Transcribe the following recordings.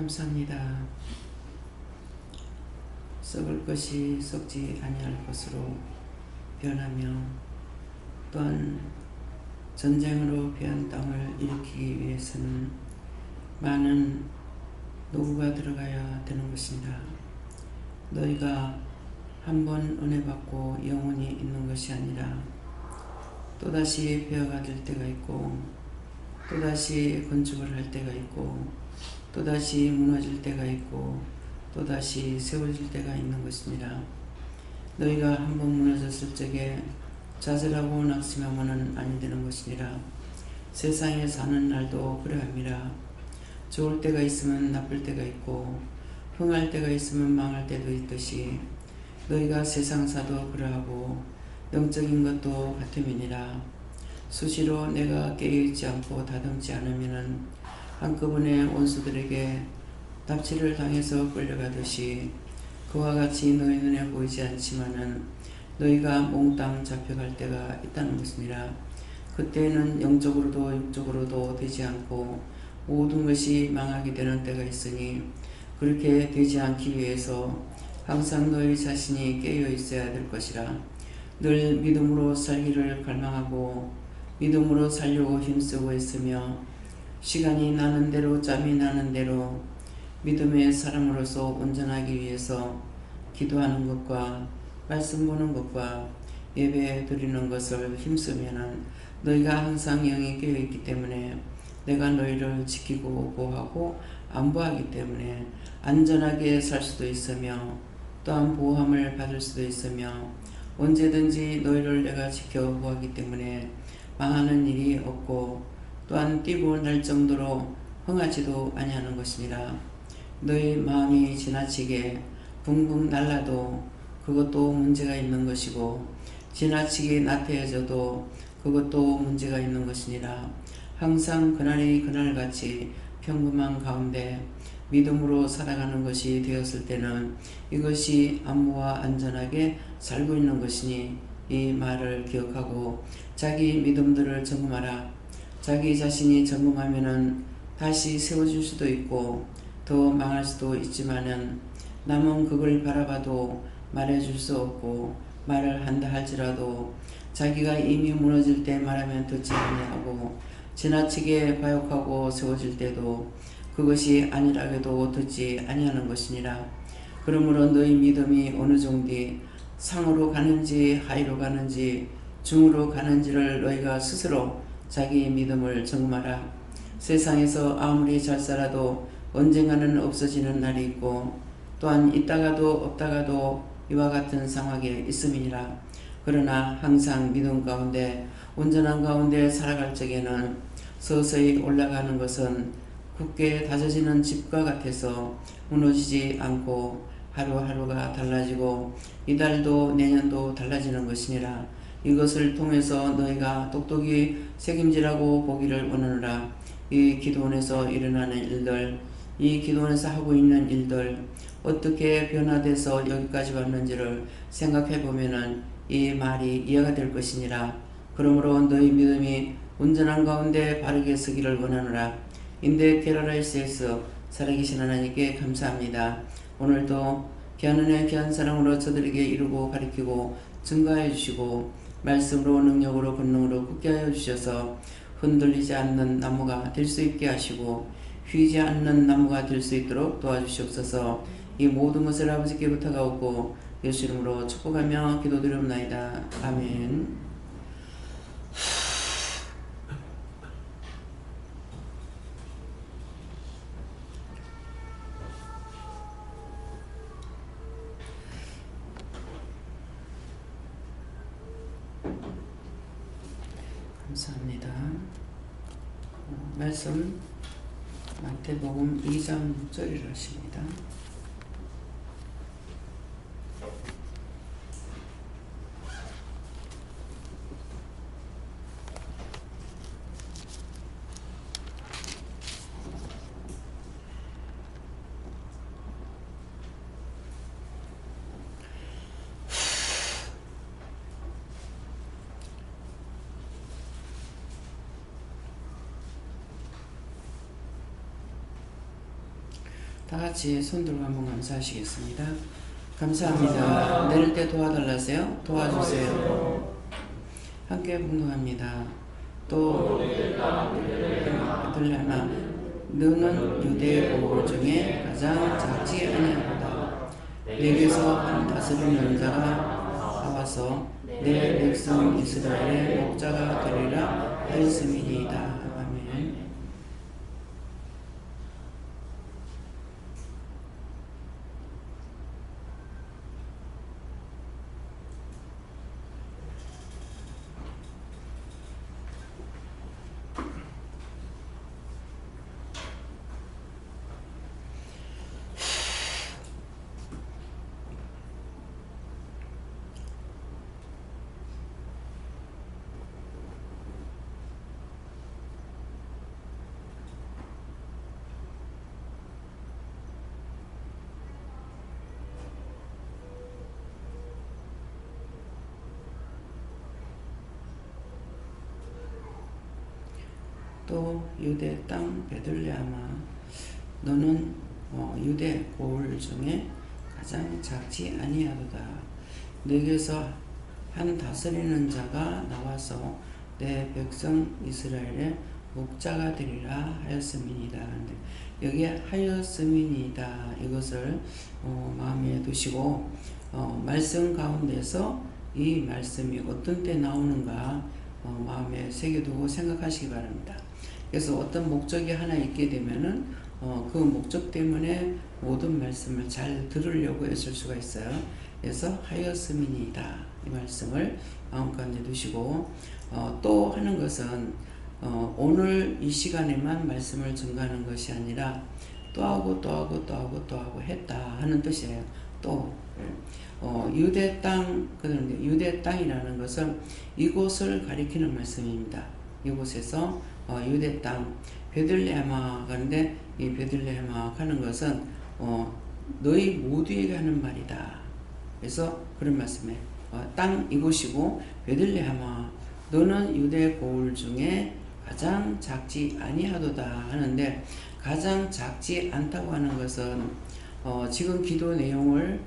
감사합니다. 썩을 것이 썩지 아니할 것으로 변하며 또한 전쟁으로 변한 땅을 일으키기 위해서는 많은 노구가 들어가야 되는 것입니다. 너희가 한 번 은혜 받고 영원히 있는 것이 아니라 또다시 배어가 될 때가 있고 또다시 건축을 할 때가 있고 또다시 무너질 때가 있고 또다시 세워질 때가 있는 것입니다. 너희가 한 번 무너졌을 적에 좌절하고 낙심하면은 아니 되는 것이니라. 세상에 사는 날도 그러합니다. 좋을 때가 있으면 나쁠 때가 있고 흥할 때가 있으면 망할 때도 있듯이 너희가 세상사도 그러하고 영적인 것도 같음이니라. 수시로 내가 깨어있지 않고 다듬지 않으면은 한꺼번에 원수들에게 납치를 당해서 끌려가듯이 그와 같이 너희 눈에 보이지 않지만은 너희가 몽땅 잡혀갈 때가 있다는 것입니다. 그때는 영적으로도 육적으로도 되지 않고 모든 것이 망하게 되는 때가 있으니 그렇게 되지 않기 위해서 항상 너희 자신이 깨어 있어야 될 것이라. 늘 믿음으로 살기를 갈망하고 믿음으로 살려고 힘쓰고 있으며 시간이 나는 대로 짬이 나는 대로 믿음의 사람으로서 온전하기 위해서 기도하는 것과 말씀 보는 것과 예배 드리는 것을 힘쓰면은 너희가 항상 영이 깨어있기 때문에 내가 너희를 지키고 보호하고 안보하기 때문에 안전하게 살 수도 있으며 또한 보호함을 받을 수도 있으며 언제든지 너희를 내가 지켜 보호하기 때문에 망하는 일이 없고 또한 뛰고 날 정도로 흥하지도 아니하는 것이니라. 너희 마음이 지나치게 붕붕 날라도 그것도 문제가 있는 것이고 지나치게 나태해져도 그것도 문제가 있는 것이니라. 항상 그날이 그날같이 평범한 가운데 믿음으로 살아가는 것이 되었을 때는 이것이 안무와 안전하게 살고 있는 것이니 이 말을 기억하고 자기 믿음들을 점검하라. 자기 자신이 점검하면은 다시 세워줄 수도 있고 더 망할 수도 있지만은 남은 그걸 바라봐도 말해줄 수 없고 말을 한다 할지라도 자기가 이미 무너질 때 말하면 듣지 아니하고 지나치게 과욕하고 세워질 때도 그것이 아니라고도 듣지 아니하는 것이니라. 그러므로 너희 믿음이 어느 정도 상으로 가는지 하위로 가는지 중으로 가는지를 너희가 스스로 자기 믿음을 점검하라. 세상에서 아무리 잘 살아도 언젠가는 없어지는 날이 있고 또한 있다가도 없다가도 이와 같은 상황에 있음이니라. 그러나 항상 믿음 가운데 온전한 가운데 살아갈 적에는 서서히 올라가는 것은 굳게 다져지는 집과 같아서 무너지지 않고 하루하루가 달라지고 이달도 내년도 달라지는 것이니라. 이것을 통해서 너희가 똑똑히 책임지라고 보기를 원하노라. 이 기도원에서 일어나는 일들, 이 기도원에서 하고 있는 일들 어떻게 변화돼서 여기까지 왔는지를 생각해 보면은 이 말이 이해가 될 것이니라. 그러므로 너희 믿음이 온전한 가운데 바르게 서기를 원하노라. 인데 캐러라이스에서 살아계신 하나님께 감사합니다. 오늘도 귀한 은혜 귀한 사랑으로 저들에게 이루고 가르치고 증거하여 주시고 말씀으로 능력으로 권능으로 굳게 하여 주셔서 흔들리지 않는 나무가 될 수 있게 하시고 휘지 않는 나무가 될 수 있도록 도와주시옵소서. 이 모든 것을 아버지께 부탁하고 예수 이름으로 축복하며 기도드리옵나이다. 아멘. 감사합니다. 말씀 마태복음 2장 6절이라 하십니다. 다 같이 손 들고 한번 감사하시겠습니다. 감사합니다. 내릴 때 도와달라세요. 도와주세요. 함께 분노합니다. 또 베들레헴아 너는 유대 고을 중에 가장 작지 아니하도다. 내게서 한 다스리는 자가 나와서 내 백성 이스라엘의 목자가 되리라 하였음이니이다. 아멘. 또 유대 땅 베들레헴아 너는 유대 고을 중에 가장 작지 아니하도다. 너에게서 한 다스리는 자가 나와서 내 백성 이스라엘의 목자가 되리라 하였음이니이다. 여기에 하였음이니이다 이것을 마음에 두시고 말씀 가운데서 이 말씀이 어떤 때 나오는가 마음에 새겨두고 생각하시기 바랍니다. 그래서 어떤 목적이 하나 있게 되면은 그 목적 때문에 모든 말씀을 잘 들으려고 애쓸 수가 있어요. 그래서 하였음이니이다 이 말씀을 마음가운데 두시고 또 하는 것은 오늘 이 시간에만 말씀을 증거하는 것이 아니라 또 하고 했다 하는 뜻이에요. 또 유대 땅 그런데 유대 땅이라는 것은 이곳을 가리키는 말씀입니다. 이곳에서 유대 땅 베들레헴아 가는데 이 베들레헴아 하는 것은 너희 모두에게 하는 말이다. 그래서 그런 말씀에 땅 이곳이고 베들레헴아 너는 유대 고을 중에 가장 작지 아니하도다 하는데 가장 작지 않다고 하는 것은 지금 기도 내용을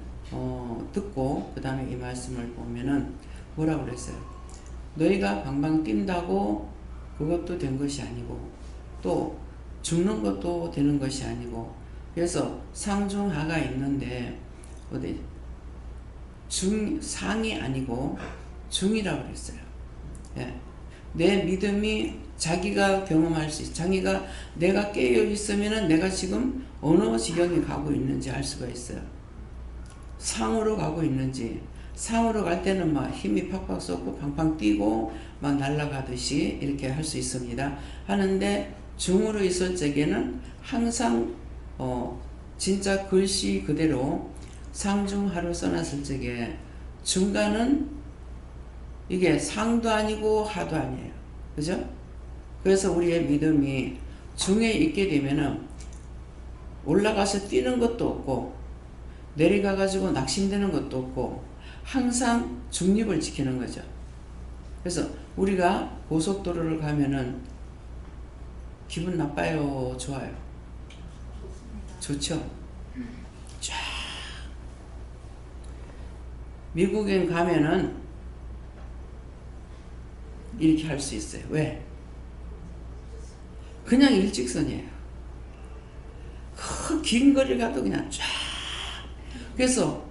듣고 그 다음에 이 말씀을 보면은 뭐라고 그랬어요? 너희가 방방 뛴다고 그것도 된 것이 아니고 또 죽는 것도 되는 것이 아니고 그래서 상중하가 있는데 어디 상이 아니고 중이라고 그랬어요. 예. 내 믿음이 자기가 경험할 수 있어. 자기가 내가 깨어 있으면은 내가 지금 어느 지경에 가고 있는지 알 수가 있어요. 상으로 가고 있는지 상으로 갈 때는 막 힘이 팍팍 쏟고 팡팡 뛰고 막 날아가듯이 이렇게 할 수 있습니다. 하는데 중으로 있을 적에는 항상 진짜 글씨 그대로 상중하로 써놨을 적에 중간은 이게 상도 아니고 하도 아니에요. 그죠? 그래서 우리의 믿음이 중에 있게 되면은 올라가서 뛰는 것도 없고 내려가가지고 낙심되는 것도 없고 항상 중립을 지키는 거죠. 그래서 우리가 고속도로를 가면은 기분 나빠요? 좋아요? 좋죠? 쫙 미국에 가면은 이렇게 할 수 있어요. 왜? 그냥 일직선이에요. 그 긴 거리 가도 그냥 쫙. 그래서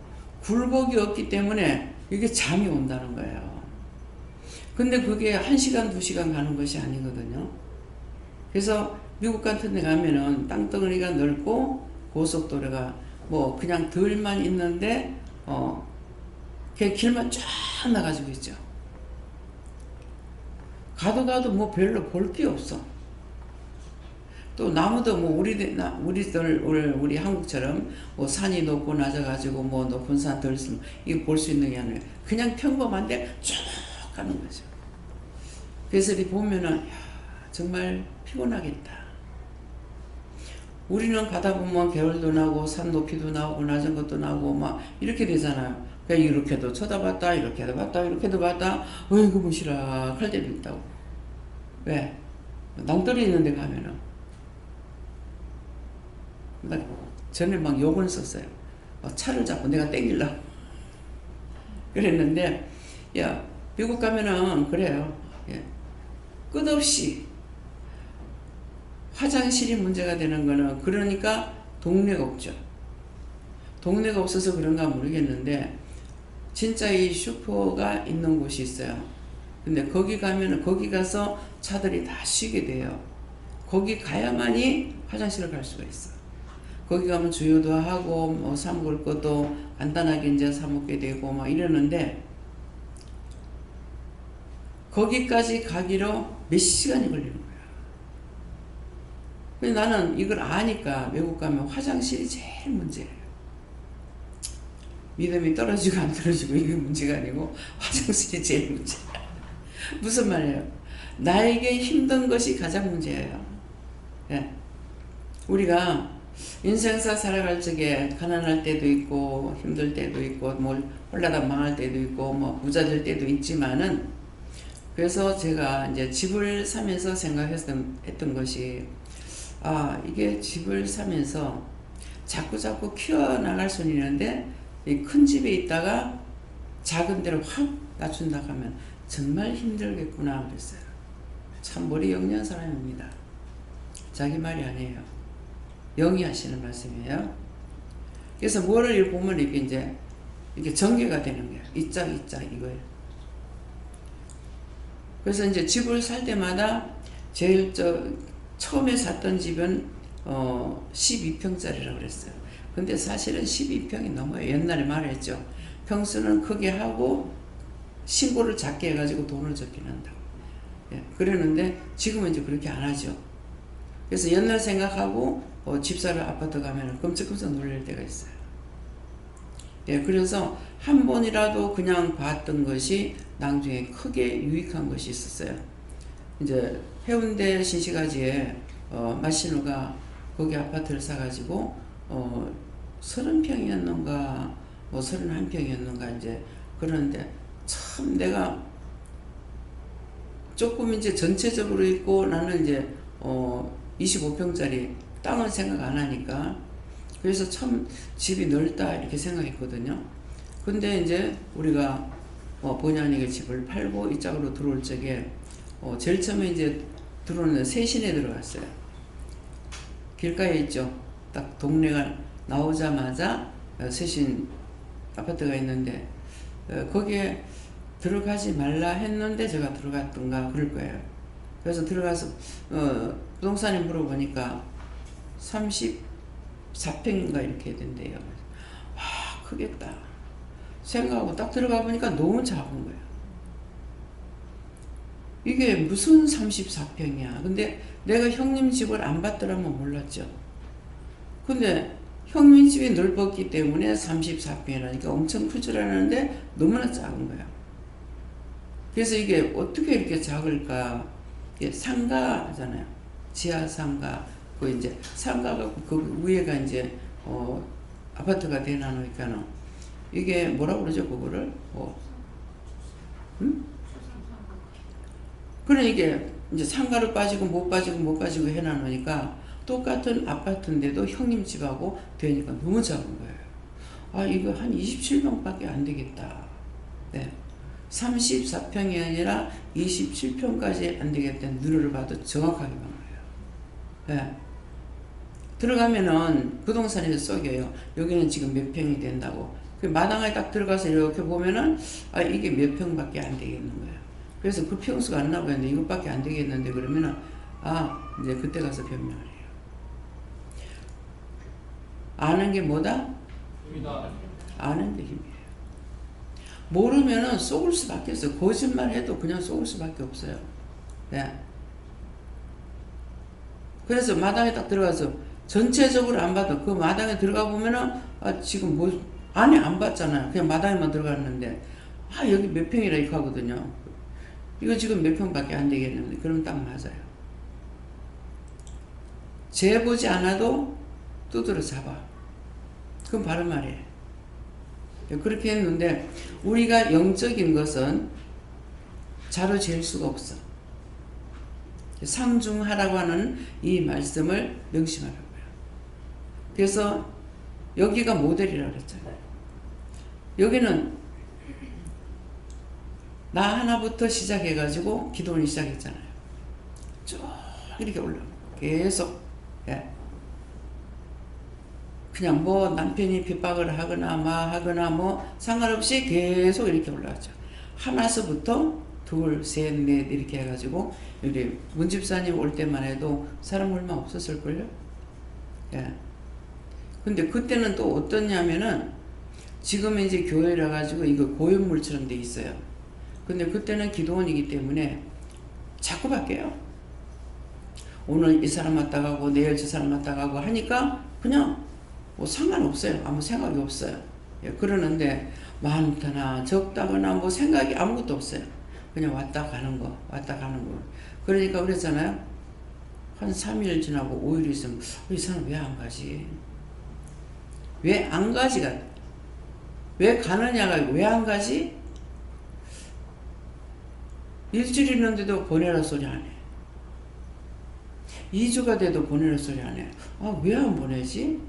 굴곡이 없기 때문에 이게 잠이 온다는 거예요. 근데 그게 1시간, 2시간 가는 것이 아니거든요. 그래서 미국 같은 데 가면은 땅덩어리가 넓고 고속도로가 뭐 그냥 덜만 있는데 그 길만 쫙 나가지고 있죠. 가도 뭐 별로 볼 게 없어. 또 나무도 뭐 우리 한국처럼 뭐 산이 높고 낮아가지고 뭐 높은 산 덜 있으면 이거 볼 수 있는 게 아니라 그냥 평범한데 쭉 가는 거죠. 그래서 이렇게 보면은 야, 정말 피곤하겠다. 우리는 가다 보면 겨울도 나고 산 높이도 나오고 낮은 것도 나오고 막 이렇게 되잖아요. 그러니까 이렇게도 쳐다봤다 이렇게도 봤다 이렇게도 봤다 어이구 무시라 할 때도 있다고. 왜? 낭떠러 있는 데 가면은 전에 막 욕을 썼어요. 차를 잡고 내가 땡기려고 그랬는데, 야, 미국 가면은 그래요. 예. 끝없이 화장실이 문제가 되는 거는, 그러니까 동네가 없죠. 동네가 없어서 그런가 모르겠는데, 진짜 이 슈퍼가 있는 곳이 있어요. 근데 거기 가면은, 거기 가서 차들이 다 쉬게 돼요. 거기 가야만이 화장실을 갈 수가 있어. 거기 가면 주유도 하고, 뭐, 사 먹을 것도 간단하게 이제 사 먹게 되고, 막 이러는데, 거기까지 가기로 몇 시간이 걸리는 거야. 근데 나는 이걸 아니까 외국 가면 화장실이 제일 문제예요. 믿음이 떨어지고 안 떨어지고 이게 문제가 아니고 화장실이 제일 문제야. 무슨 말이에요? 나에게 힘든 것이 가장 문제예요. 예. 우리가 인생사 살아갈 적에 가난할 때도 있고 힘들 때도 있고 뭐 홀라다 망할 때도 있고 뭐 부자 될 때도 있지만은, 그래서 제가 이제 집을 사면서 생각했던 것이, 이게 집을 사면서 자꾸 키워나갈 수는 있는데, 이 큰 집에 있다가 작은 데로 확 낮춘다 하면 정말 힘들겠구나 그랬어요. 참 머리 영리한 사람입니다. 자기 말이 아니에요. 영이 하시는 말씀이에요. 그래서 뭐를 보면 이게 전개가 되는 거예요. 이짝 이거예요. 그래서 이제 집을 살 때마다 처음에 샀던 집은 12평짜리라고 그랬어요. 근데 사실은 12평이 넘어요. 옛날에 말했죠. 평수는 크게 하고 신고를 작게 해가지고 돈을 적게 낸다고. 예, 그러는데 지금은 이제 그렇게 안 하죠. 그래서 옛날 생각하고 집 사러 아파트 가면 끔찍끔찍 놀랄 때가 있어요. 예, 그래서 한 번이라도 그냥 봤던 것이 나중에 크게 유익한 것이 있었어요. 이제 해운대 신시가지에 마시노가 거기 아파트를 사가지고 30평이었는가 뭐 31평이었는가 이제 그러는데, 참 내가 조금 이제 전체적으로 있고 나는 이제 25평짜리 땅을 생각 안 하니까, 그래서 참 집이 넓다 이렇게 생각했거든요. 근데 이제 우리가 본의 아니게 집을 팔고 이쪽으로 들어올 적에 제일 처음에 이제 들어오는 세신에 들어갔어요. 길가에 있죠. 딱 동네가 나오자마자 세신 아파트가 있는데, 거기에 들어가지 말라 했는데 제가 들어갔던가 그럴 거예요. 그래서 들어가서 부동산에 물어보니까 34평인가 이렇게 된대요. 크겠다 생각하고 딱 들어가 보니까 너무 작은 거예요. 이게 무슨 34평이야. 근데 내가 형님 집을 안 봤더라면 몰랐죠. 근데 형님 집이 넓었기 때문에 34평이라니까 엄청 클 줄 알았는데 너무나 작은 거야. 그래서 이게 어떻게 이렇게 작을까? 이게 상가잖아요. 지하 상가. 그 이제 상가가 그 위에가 이제 아파트가 되나니까는 이게 뭐라 그러죠 그거를? 그래 이게 이제 상가로 빠지고 못 빠지고 해놔놓으니까 똑같은 아파트인데도 형님 집하고 되니까 너무 작은 거예요. 이거 한 27평밖에 안 되겠다. 네. 34평이 아니라 27평까지 안 되겠다는 누르를 봐도 정확하게 본 거예요. 네. 들어가면은 부동산에서 쏘여요. 여기는 지금 몇 평이 된다고. 그 마당에 딱 들어가서 이렇게 보면은 이게 몇 평밖에 안 되겠는 거예요. 그래서 그 평수가 안 나오겠는데 이것밖에 안 되겠는데 그러면은 이제 그때 가서 변명을 해요. 아는 게 뭐다? 힘이다. 아는 게 힘이에요. 모르면은 속을 수밖에 없어요. 거짓말 해도 그냥 속을 수밖에 없어요. 네. 그래서 마당에 딱 들어가서 전체적으로 안 봐도 그 마당에 들어가 보면은 지금 뭐 안에 안 봤잖아요. 그냥 마당에만 들어갔는데 여기 몇 평이라 이렇게 하거든요. 이거 지금 몇 평밖에 안 되겠는데 그럼 딱 맞아요. 재보지 않아도 두드러 잡아. 그건 바른 말이에요. 그렇게 했는데 우리가 영적인 것은 자로 잴 수가 없어. 상중하라고 하는 이 말씀을 명심하라고요. 그래서 여기가 모델이라고 그랬잖아요. 여기는 나 하나부터 시작해가지고 기도원이 시작했잖아요. 쭉 이렇게 올라가고 계속. 예. 그냥 뭐 남편이 핍박을 하거나 하거나 뭐 상관없이 계속 이렇게 올라가죠. 하나서부터 둘, 셋, 넷 이렇게 해가지고 우리 문집사님 올 때만 해도 사람 얼마 없었을걸요? 예. 근데 그때는 또 어떠냐면은 지금 이제 교회라 가지고 이거 고연물처럼 돼 있어요. 근데 그때는 기도원이기 때문에 자꾸 바뀌어요. 오늘 이 사람 왔다 가고 내일 저 사람 왔다 가고 하니까 그냥 뭐 상관없어요. 아무 생각이 없어요. 예, 그러는데 많거나 적다거나 뭐 생각이 아무것도 없어요. 그냥 왔다 가는 거. 그러니까 그랬잖아요. 한 3일 지나고 5일 있으면 이 사람 왜 안 가지? 왜 안 가지가, 왜 가느냐가 왜 안 가지? 일주일 있는데도 보내라 소리 안 해. 2주가 돼도 보내라 소리 안 해. 아, 왜 안 보내지?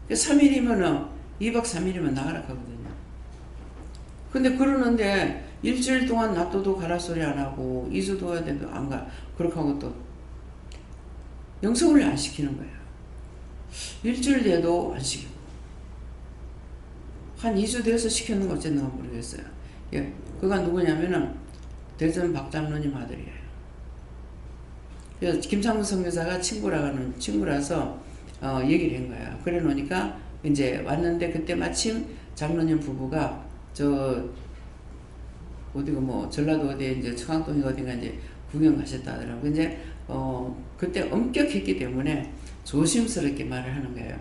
3일이면은 2박 3일이면 나가라 하거든요. 근데 그러는데 일주일 동안 놔둬도 가라 소리 안 하고 2주 둬야 돼도 안 가. 그렇게 하고 또 영성을 안 시키는 거야. 일주일 돼도 안 시키고 한 2주 돼서 시켰는 거 어쨌는가 모르겠어요. 예, 그가 누구냐면은 대전 박장로님 아들이에요. 그래서 김상무 선교사가 친구라서 얘기를 한 거야. 그래 놓으니까 이제 왔는데 그때 마침 장로님 부부가 어디가 뭐 전라도 어디에 이제 청학동이 어딘가 이제 구경 가셨다 하더라고. 이제 그때 엄격했기 때문에 조심스럽게 말을 하는 거예요.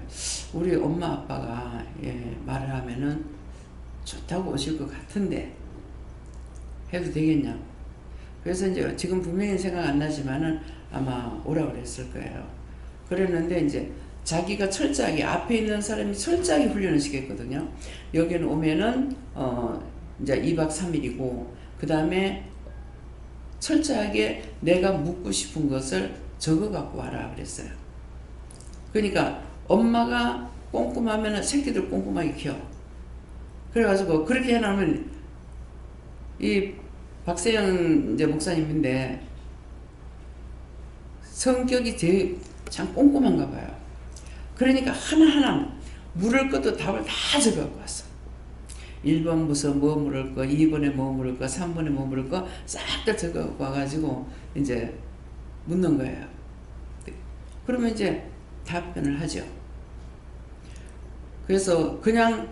우리 엄마 아빠가 말을 하면은 좋다고 오실 것 같은데 해도 되겠냐. 그래서 이제 지금 분명히 생각 안 나지만은 아마 오라고 그랬을 거예요. 그랬는데 이제 자기가 철저하게 앞에 있는 사람이 철저하게 훈련을 시켰거든요. 여기는 오면은 이제 2박 3일이고 그 다음에 철저하게 내가 묻고 싶은 것을 적어 갖고 와라 그랬어요. 그러니까 엄마가 꼼꼼하면 새끼들 꼼꼼하게 키워. 그래가지고 그렇게 해놓으면 이 박세영 이제 목사님인데 성격이 되게 참 꼼꼼한가 봐요. 그러니까 하나하나 물을 것도 답을 다 적어갖고 왔어. 1번부터 뭐 물을 거, 2번에 뭐 물을 거, 3번에 뭐 물을 거 싹 다 적어갖고 와가지고 이제 묻는 거예요. 그러면 이제 답변을 하죠. 그래서 그냥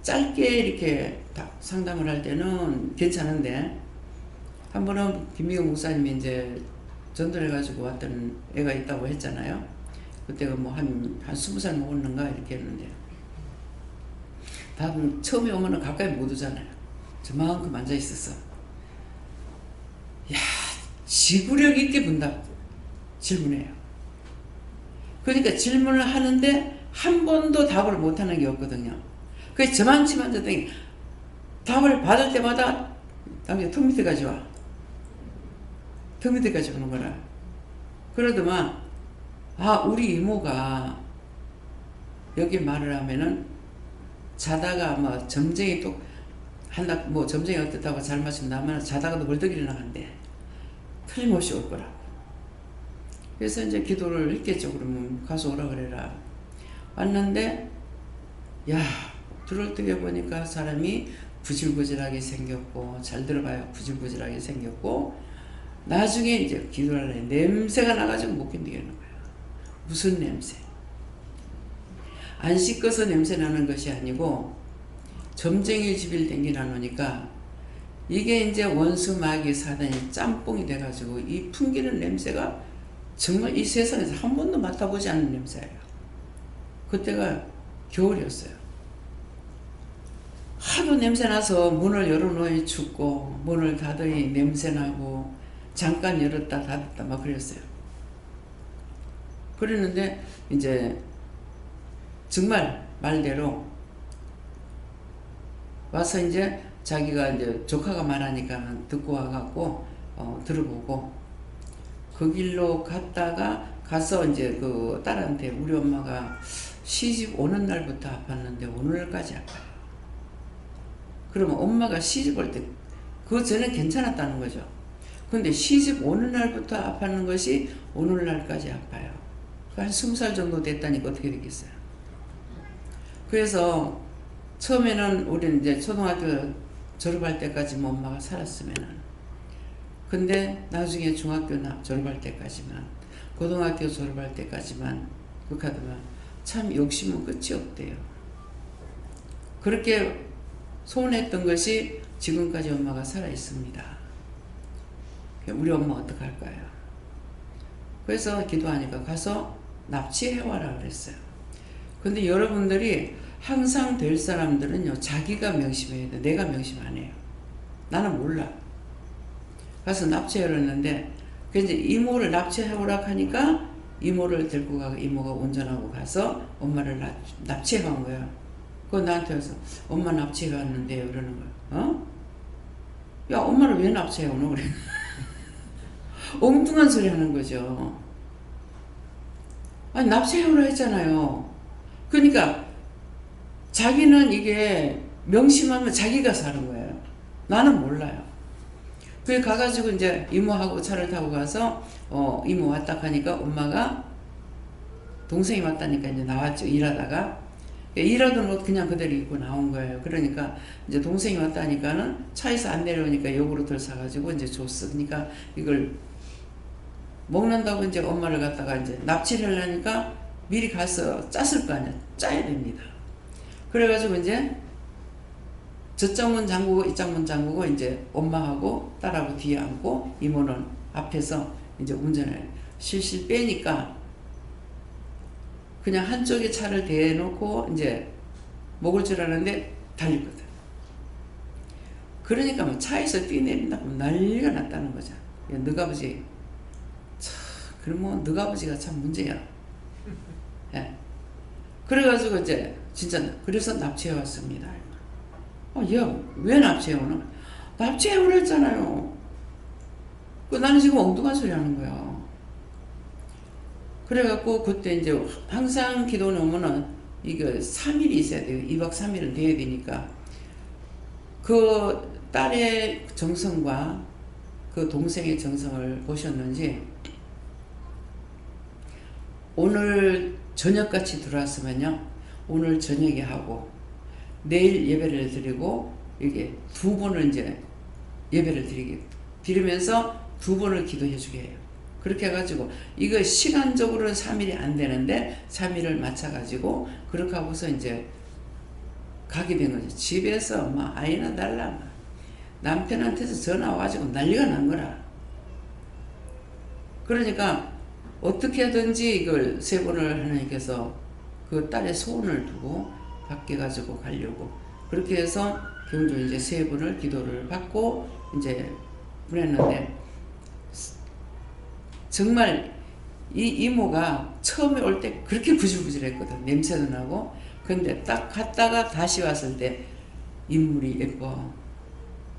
짧게 이렇게 상담을 할 때는 괜찮은데 한 번은 김미경 목사님이 이제 전도해가지고 왔던 애가 있다고 했잖아요. 그때가 뭐 한 20살 먹었는가 이렇게 했는데 다들 처음에 오면은 가까이 못 오잖아요. 저만큼 앉아 있었어. 야, 지구력 있게 분답 질문해요. 그러니까 질문을 하는데 한 번도 답을 못하는 게 없거든요. 그래서 저만치만 앉았더니 답을 받을 때마다 나중에 턱 밑에까지 와. 턱 밑에까지 오는 거라. 그러더만 우리 이모가 여기 말을 하면은 자다가 뭐 점쟁이 또 한다 뭐 점쟁이 어떻다고 잘 맞춘다면 자다가도 벌떡 일어나간대. 틀림없이 올 거라고. 그래서 이제 기도를 했겠죠. 그러면 가서 오라 그래라. 왔는데 들어올 때 보니까 사람이 부질부질하게 생겼고, 잘 들어봐요. 부질부질하게 생겼고, 나중에 이제 기도를 하려니 냄새가 나가지고 못 견디겠는 거예요. 무슨 냄새? 안 씻어서 냄새 나는 것이 아니고 점쟁이 집일 땡기나 놓으니까 이게 이제 원수 마귀 사단이 짬뽕이 돼가지고 이 풍기는 냄새가 정말 이 세상에서 한 번도 맡아보지 않는 냄새예요. 그때가 겨울이었어요. 하도 냄새나서 문을 열어놓으니 춥고 문을 닫으니 냄새나고 잠깐 열었다 닫았다 막 그랬어요. 그랬는데 이제 정말 말대로 와서 이제 자기가 이제 조카가 말하니까 듣고 와갖고 들어보고 그 길로 갔다가 가서 이제 그 딸한테 우리 엄마가 시집 오는 날부터 아팠는데 오늘까지 아파요. 그러면 엄마가 시집 올 때 그 전에 괜찮았다는 거죠. 근데 시집 오는 날부터 아팠는 것이 오늘날까지 아파요. 한 20살 정도 됐다니까 어떻게 되겠어요. 그래서 처음에는 우리는 이제 초등학교 졸업할 때까지만 엄마가 살았으면은, 근데 나중에 중학교 졸업할 때까지만, 고등학교 졸업할 때까지만 그렇게 하더만 참 욕심은 끝이 없대요. 그렇게 소원했던 것이 지금까지 엄마가 살아 있습니다. 우리 엄마 어떡할까요? 그래서 기도하니까 가서 납치해와라 그랬어요. 근데 여러분들이 항상 될 사람들은요, 자기가 명심해야 돼. 내가 명심 안 해요. 나는 몰라. 가서 납치해오라 했는데, 이제 이모를 납치해오라 하니까 이모를 데리고 가고 이모가 운전하고 가서 엄마를 납치해간 거야. 그거 나한테 와서 엄마 납치해갔는데요 이러는 거야. 어? 야, 엄마를 왜 납치해오노? 그래. 엉뚱한 소리 하는 거죠. 아니, 납치해오라 했잖아요. 그러니까 자기는 이게 명심하면 자기가 사는 거예요. 나는 몰라요. 그래 가가지고 이제 이모하고 차를 타고 가서 이모 왔다 하니까 엄마가 동생이 왔다니까 이제 나왔죠. 일하다가 일하던 옷 그냥 그대로 입고 나온 거예요. 그러니까 이제 동생이 왔다니까는 차에서 안 내려오니까 요구르트를 사가지고 이제 줬어. 그러니까 이걸 먹는다고 이제 엄마를 갖다가 이제 납치를 하려니까 미리 가서 짰을 거 아니야. 짜야 됩니다. 그래가지고 이제 저쪽 문 잠그고 이쪽 문 잠그고 이제 엄마하고 딸하고 뒤에 앉고 이모는 앞에서 이제 운전을 실실 빼니까 그냥 한쪽에 차를 대놓고 이제 먹을 줄 아는데 달리거든. 그러니까 뭐 차에서 뛰내린다고 난리가 났다는 거죠. 야, 너가 아버지, 참, 그러면 너가 아버지가 참 문제야. 예. 그래가지고 이제 진짜 그래서 납치해 왔습니다. 야, 왜 납치해 오나? 납치해 오라 했잖아요. 나는 지금 엉뚱한 소리 하는 거야. 그래갖고 그때 이제 항상 기도는 오면은 이거 3일이 있어야 돼요. 2박 3일은 돼야 되니까. 그 딸의 정성과 그 동생의 정성을 보셨는지 오늘 저녁같이 들어왔으면요. 오늘 저녁에 하고 내일 예배를 드리고 이게 2번을 이제 예배를 드리면서 2번을 기도해 주게 해요. 그렇게 해가지고 이거 시간적으로는 3일이 안 되는데 3일을 맞춰가지고 그렇게 하고서 이제 가게 된 거죠. 집에서 막 아이나 달라 막 남편한테서 전화 와가지고 난리가 난 거라. 그러니까 어떻게 하든지 이걸 3번을 하나님께서 그 딸의 소원을 두고 받게 가지고 가려고 그렇게 해서 경주 이제 3번을 기도를 받고 이제 보냈는데 정말 이 이모가 처음에 올 때 그렇게 부질부질했거든. 냄새도 나고. 근데 딱 갔다가 다시 왔을 때 인물이 예뻐.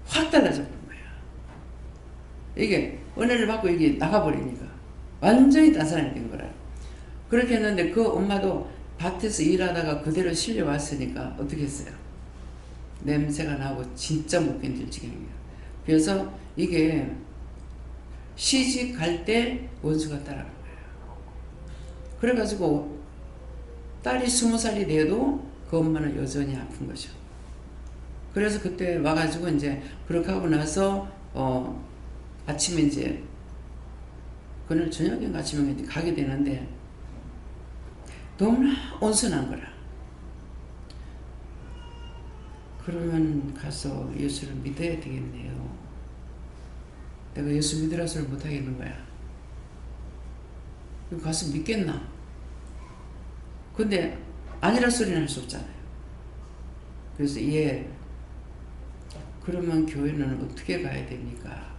확 달라졌던 거야. 이게 은혜를 받고 이게 나가버리니까 완전히 딴 사람이 된 거라. 그렇게 했는데 그 엄마도 밭에서 일하다가 그대로 실려왔으니까 어떻게 했어요? 냄새가 나고 진짜 못 견딜 지경이에요. 그래서 이게 시집 갈 때 원수가 따라간 거예요. 그래가지고 딸이 20살이 돼도 그 엄마는 여전히 아픈 거죠. 그래서 그때 와가지고 이제 그렇게 하고 나서 아침에 이제 그날 저녁에 아침에 가게 되는데 너무나 온순한 거라. 그러면 가서 예수를 믿어야 되겠네요. 내가 예수 믿으라 소리 못 하겠는 거야. 그럼 가서 믿겠나? 근데 아니라 소리는 할 수 없잖아요. 그래서 그러면 교회는 어떻게 가야 됩니까?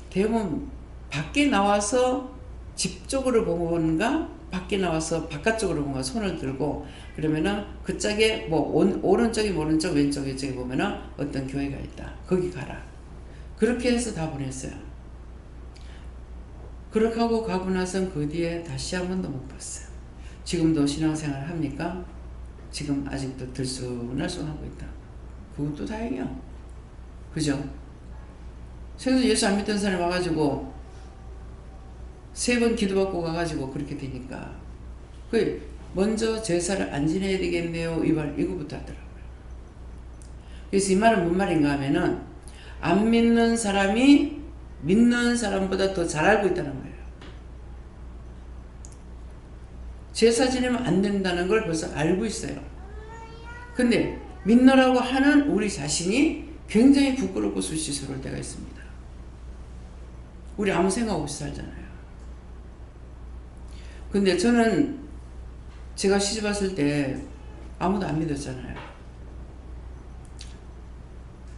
대부분 밖에 나와서 집 쪽으로 보는가 밖에 나와서 바깥쪽으로 보는가 손을 들고 그러면은 그 짝에 뭐 오른쪽이 오른쪽 왼쪽에 보면은 어떤 교회가 있다. 거기 가라. 그렇게 해서 다 보냈어요. 그렇게 하고 가고 나선 그 뒤에 다시 한 번도 못 봤어요. 지금도 신앙생활 합니까? 지금 아직도 들쑥날쑥하고 있다. 그것도 다행이야. 그죠? 생전 예수 안 믿던 사람이 와가지고 3번 기도받고 가가지고 그렇게 되니까 먼저 제사를 안 지내야 되겠네요. 이 말 이거부터 하더라고요. 그래서 이 말은 뭔 말인가 하면은 안 믿는 사람이 믿는 사람보다 더 잘 알고 있다는 거예요. 제사 지내면 안 된다는 걸 벌써 알고 있어요. 근데 믿노라고 하는 우리 자신이 굉장히 부끄럽고 수치스러울 때가 있습니다. 우리 아무 생각 없이 살잖아요. 근데 저는 제가 시집 왔을 때 아무도 안 믿었잖아요.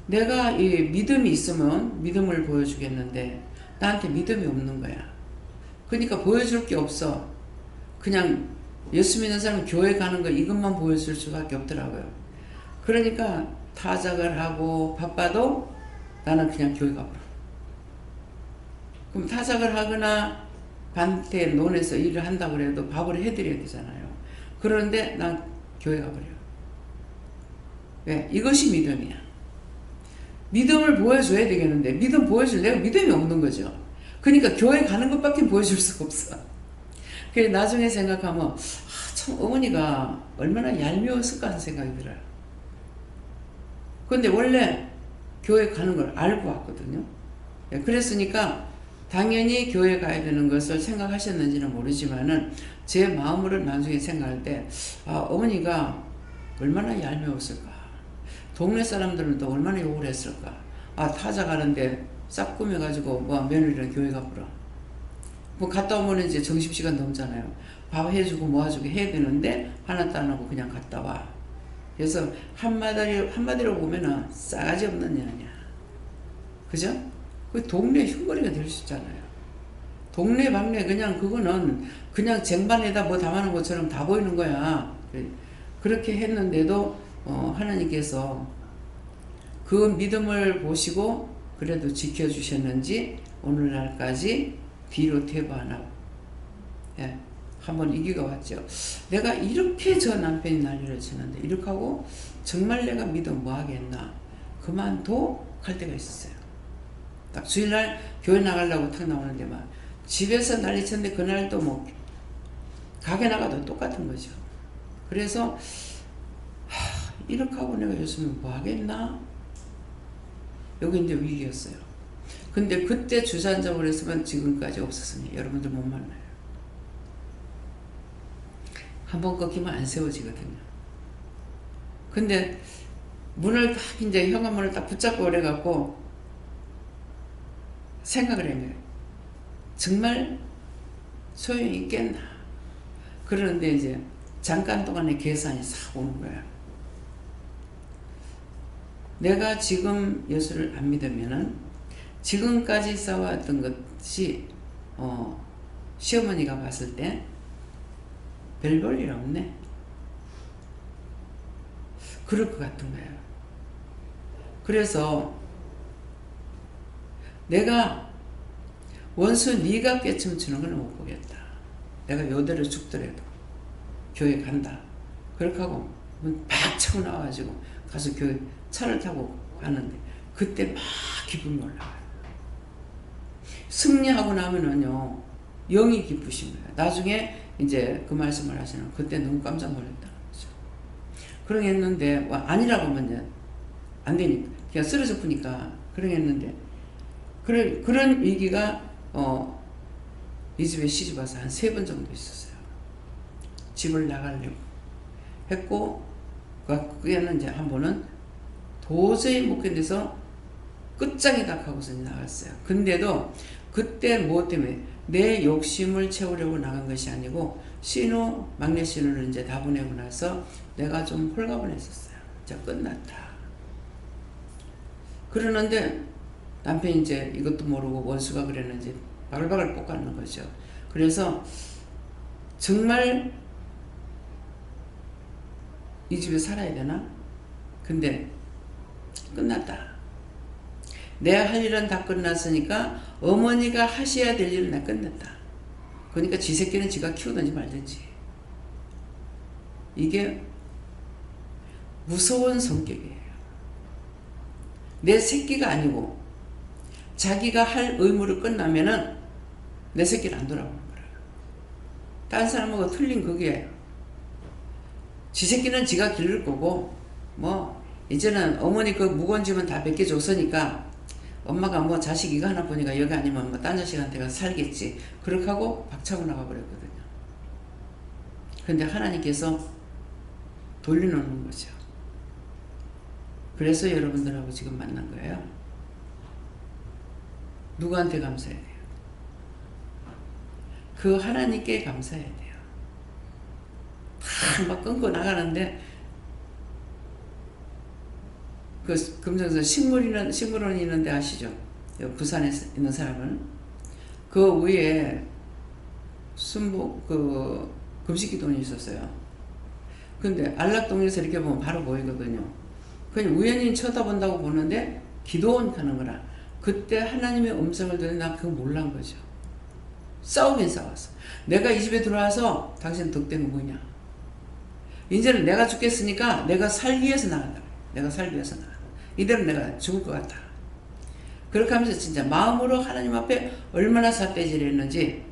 내가 이 믿음이 있으면 믿음을 보여주겠는데 나한테 믿음이 없는 거야. 그러니까 보여줄 게 없어. 그냥 예수 믿는 사람은 교회 가는 거 이것만 보여줄 수밖에 없더라고요. 그러니까 타작을 하고 바빠도 나는 그냥 교회 가버려. 그럼 타작을 하거나 반대 논에서 일을 한다고 그래도 밥을 해드려야 되잖아요. 그런데 난 교회 가버려. 왜? 이것이 믿음이야. 믿음을 보여줘야 되겠는데 믿음 보여줄 내가 믿음이 없는 거죠. 그러니까 교회 가는 것밖에 보여줄 수가 없어. 그래서 나중에 생각하면 참 어머니가 얼마나 얄미웠을까 하는 생각이 들어요. 근데 원래 교회 가는 걸 알고 왔거든요. 그랬으니까 당연히 교회 가야 되는 것을 생각하셨는지는 모르지만은 제 마음으로 나중에 생각할 때 어머니가 얼마나 얄미웠을까. 동네 사람들은 또 얼마나 욕을 했을까. 타자 가는데 싹 꾸며가지고 며느리랑 교회 가보라. 갔다 오면 이제 점심시간 넘잖아요. 밥 해주고 뭐 해주고 해야 되는데 하나도 안 하고 그냥 갔다 와. 그래서 한마디로 보면은 싸가지 없는 년이야. 그죠? 그 동네 흉거리가 될 수 있잖아요. 동네 방네 그냥 그거는 그냥 쟁반에다 뭐 담아놓은 것처럼 다 보이는 거야. 그렇게 했는데도 하나님께서 그 믿음을 보시고 그래도 지켜주셨는지 오늘날까지 뒤로 퇴보 안 하고 한번 이기가 왔죠. 내가 이렇게 저 남편이 난리를 치는데 이렇게 하고 정말 내가 믿어 뭐 하겠나 그만둬 갈 때가 있었어요. 딱 주일날 교회 나가려고 탁 나오는데 막 집에서 난리 쳤는데 그날도 뭐 가게 나가도 똑같은 거죠. 그래서 이렇게 하고 내가 요즘은 뭐 하겠나 여기 이제 위기였어요. 근데 그때 주저앉아버렸으면 했으면 지금까지 없었으니 여러분들 못 만나요. 한번 꺾이면 안 세워지거든요. 근데 문을 딱 이제 현관문을 딱 붙잡고 그래갖고 생각을 한 거예요. 정말 소용이 있겠나. 그러는데 이제 잠깐 동안에 계산이 싹 오는 거야. 내가 지금 예수를 안 믿으면은 지금까지 쌓아왔던 것이 시어머니가 봤을 때 별 볼 일 없네. 그럴 것 같은 거예요. 그래서 내가 원수 네가 꿰춤추는 건 못 보겠다. 내가 요대로 죽더라도 교회 간다. 그렇게 하고 막 차고 나와가지고 가서 교회 차를 타고 가는데 그때 막 기쁨이 올라가요. 승리하고 나면은요 영이 기쁘신 거예요. 나중에 이제 그 말씀을 하시는 그때 너무 깜짝 놀랐다는 거죠. 그런 게 했는데 아니라고 하면 안 되니까 그냥 쓰러져 보니까 그런 게 했는데 그런 위기가 이 집에 시집 와서 한 3번 정도 있었어요. 집을 나가려고 했고 그게는 이제 한 번은 도저히 못 견뎌서 끝장이다 하고서 나갔어요. 근데도 그때 무엇 때문에 내 욕심을 채우려고 나간 것이 아니고 막내 신우를 이제 다 보내고 나서 내가 좀 홀가분했었어요. 이제 끝났다. 그러는데 남편이 이제 이것도 모르고 원수가 그랬는지 바글바글 볶아는 거죠. 그래서 정말 이 집에 살아야 되나? 근데 끝났다. 내가 할 일은 다 끝났으니까 어머니가 하셔야 될 일은 다 끝냈다. 그러니까 지 새끼는 지가 키우든지 말든지. 이게 무서운 성격이에요. 내 새끼가 아니고 자기가 할 의무를 끝나면은 내 새끼를 안 돌아보는 거라. 다른 사람하고 틀린 그게예요. 지 새끼는 지가 기를 거고 뭐 이제는 어머니 그 무거운 짐은 다 벗겨줬으니까 엄마가 뭐 자식 이거 하나 보니까 여기 아니면 뭐 딴 자식한테 가서 살겠지. 그렇게 하고 박차고 나가버렸거든요. 근데 하나님께서 돌려놓는 거죠. 그래서 여러분들하고 지금 만난 거예요. 누구한테 감사해야 돼요? 그 하나님께 감사해야 돼요. 막 끊고 나가는데 그 금정선 식물원 있는데 아시죠? 부산에 있는 사람은 그 위에 그 금식기도원이 있었어요. 근데 안락동에서 이렇게 보면 바로 보이거든요. 그냥 우연히 쳐다본다고 보는데 기도원 가는 거라. 그때 하나님의 음성을 들으니 나 그거 몰란 거죠. 싸우긴 싸웠어. 내가 이 집에 들어와서 당신 덕된 거 뭐냐? 이제는 내가 죽겠으니까 내가 살기 위해서 나간다. 내가 살기 위해서 나간다. 이대로 내가 죽을 것 같아. 그렇게 하면서 진짜 마음으로 하나님 앞에 얼마나 삿대질을 했는지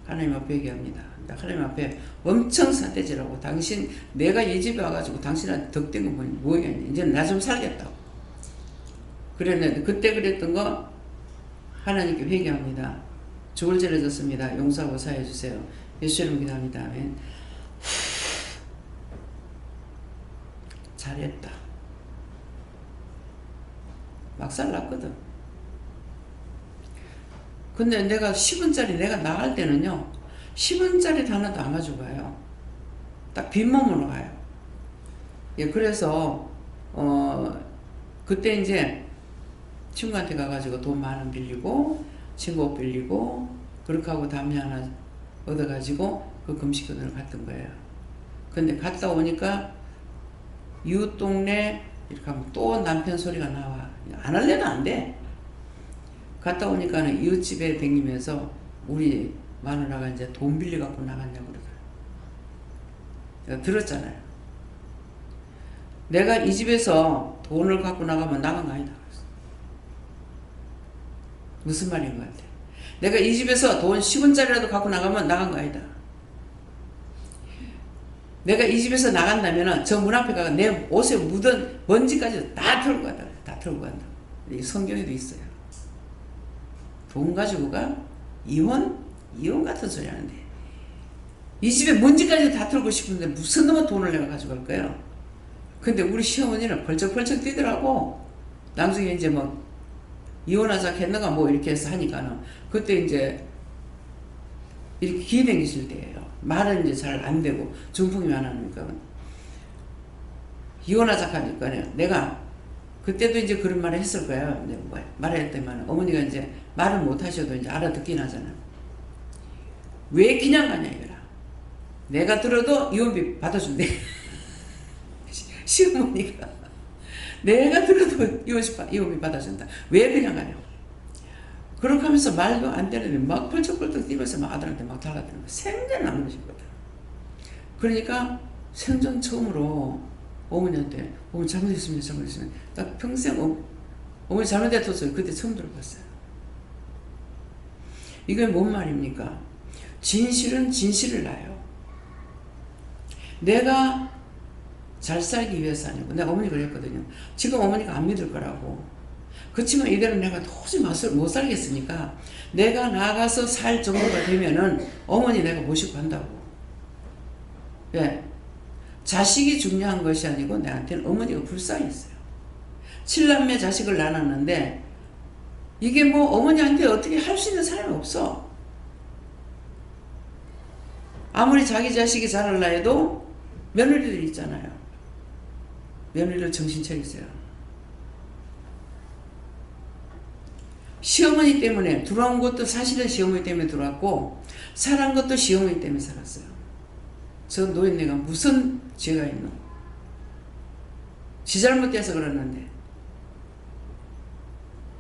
하나님 앞에 얘기합니다. 하나님 앞에 엄청 삿대질하고 당신 내가 이 집에 와가지고 당신한테 덕된 거 뭐냐? 이제 나 좀 살겠다고. 그랬는데 그때 그랬던 거 하나님께 회개합니다. 죽을 죄를 졌습니다. 용서하고 사해 주세요. 예수 이름으로 기도합니다. 아멘. 잘했다. 막살 났거든. 근데 내가 10원짜리 내가 나갈 때는요 10원짜리 하나도 안 가지고 가요. 딱 빈몸으로 가요. 예, 그래서 그때 이제 친구한테 가가지고 돈 10,000원 빌리고 친구 옷 빌리고 그렇게 하고 담요 하나 얻어가지고 그 금식교도를 갔던 거예요. 근데 갔다 오니까 이웃 동네 이렇게 하면 또 남편 소리가 나와. 안 할래도 안 돼. 갔다 오니까는 이웃집에 댕기면서 우리 마누라가 이제 돈 빌려갖고 나갔냐고 그러더라고요. 들었잖아요. 내가 이 집에서 돈을 갖고 나가면 나간 거 아니다. 무슨 말인 것 같아? 내가 이 집에서 돈 10원짜리라도 갖고 나가면 나간 거 아니다. 내가 이 집에서 나간다면 저 문 앞에 가서 내 옷에 묻은 먼지까지 다 털고 간다. 다 털고 간다. 이 성경에도 있어요. 돈 가지고가 이혼 같은 소리 하는데 이 집에 먼지까지 다 털고 싶은데 무슨 놈의 돈을 내가 가져갈 거예요. 근데 우리 시어머니는 벌쩍벌쩍 뛰더라고. 나중에 이제 뭐 이혼하자 했는가 뭐 이렇게 해서 하니까는 그때 이제 이렇게 기대기실 때예요. 말은 이제 잘 안 되고 중풍이 많으니까 이혼하자 하니까 내가 그때도 이제 그런 말을 했을 거예요. 이제 뭐 말했더니만 어머니가 이제 말을 못 하셔도 이제 알아듣긴 하잖아. 왜 그냥 가냐 이거라. 내가 들어도 이혼비 받아준대. 시어머니가 내가 들어도 이혼비 받아준다. 왜 그냥 가냐. 그렇게 하면서 말도 안 되는데 막 펄쩍펄쩍 뛰면서 막 아들한테 막 달라드는 거야. 생전 안 그러시거든. 그러니까 생전 처음으로 어머니한테 어머니 잘못했습니다. 딱 평생 어머니 잘못했었어요. 그때 처음 들어봤어요. 이게 뭔 말입니까? 진실은 진실을 낳아요. 내가 잘 살기 위해서 아니고 내가 어머니 그랬거든요. 지금 어머니가 안 믿을 거라고. 그렇지만 이대로 내가 도저히 못 살겠으니까 내가 나가서 살 정도가 되면은 어머니 내가 모시고 간다고. 왜? 자식이 중요한 것이 아니고 내한테는 어머니가 불쌍했어요. 7남매 자식을 낳았는데 이게 뭐 어머니한테 어떻게 할 수 있는 사람이 없어. 아무리 자기 자식이 잘할라 해도 며느리들 있잖아요. 며느리들 정신 차리세요. 시어머니 때문에 들어온 것도 사실은 시어머니 때문에 들어왔고 살한 것도 시어머니 때문에 살았어요. 저 노인네가 무슨 죄가 있노? 지 잘못돼서 그러는데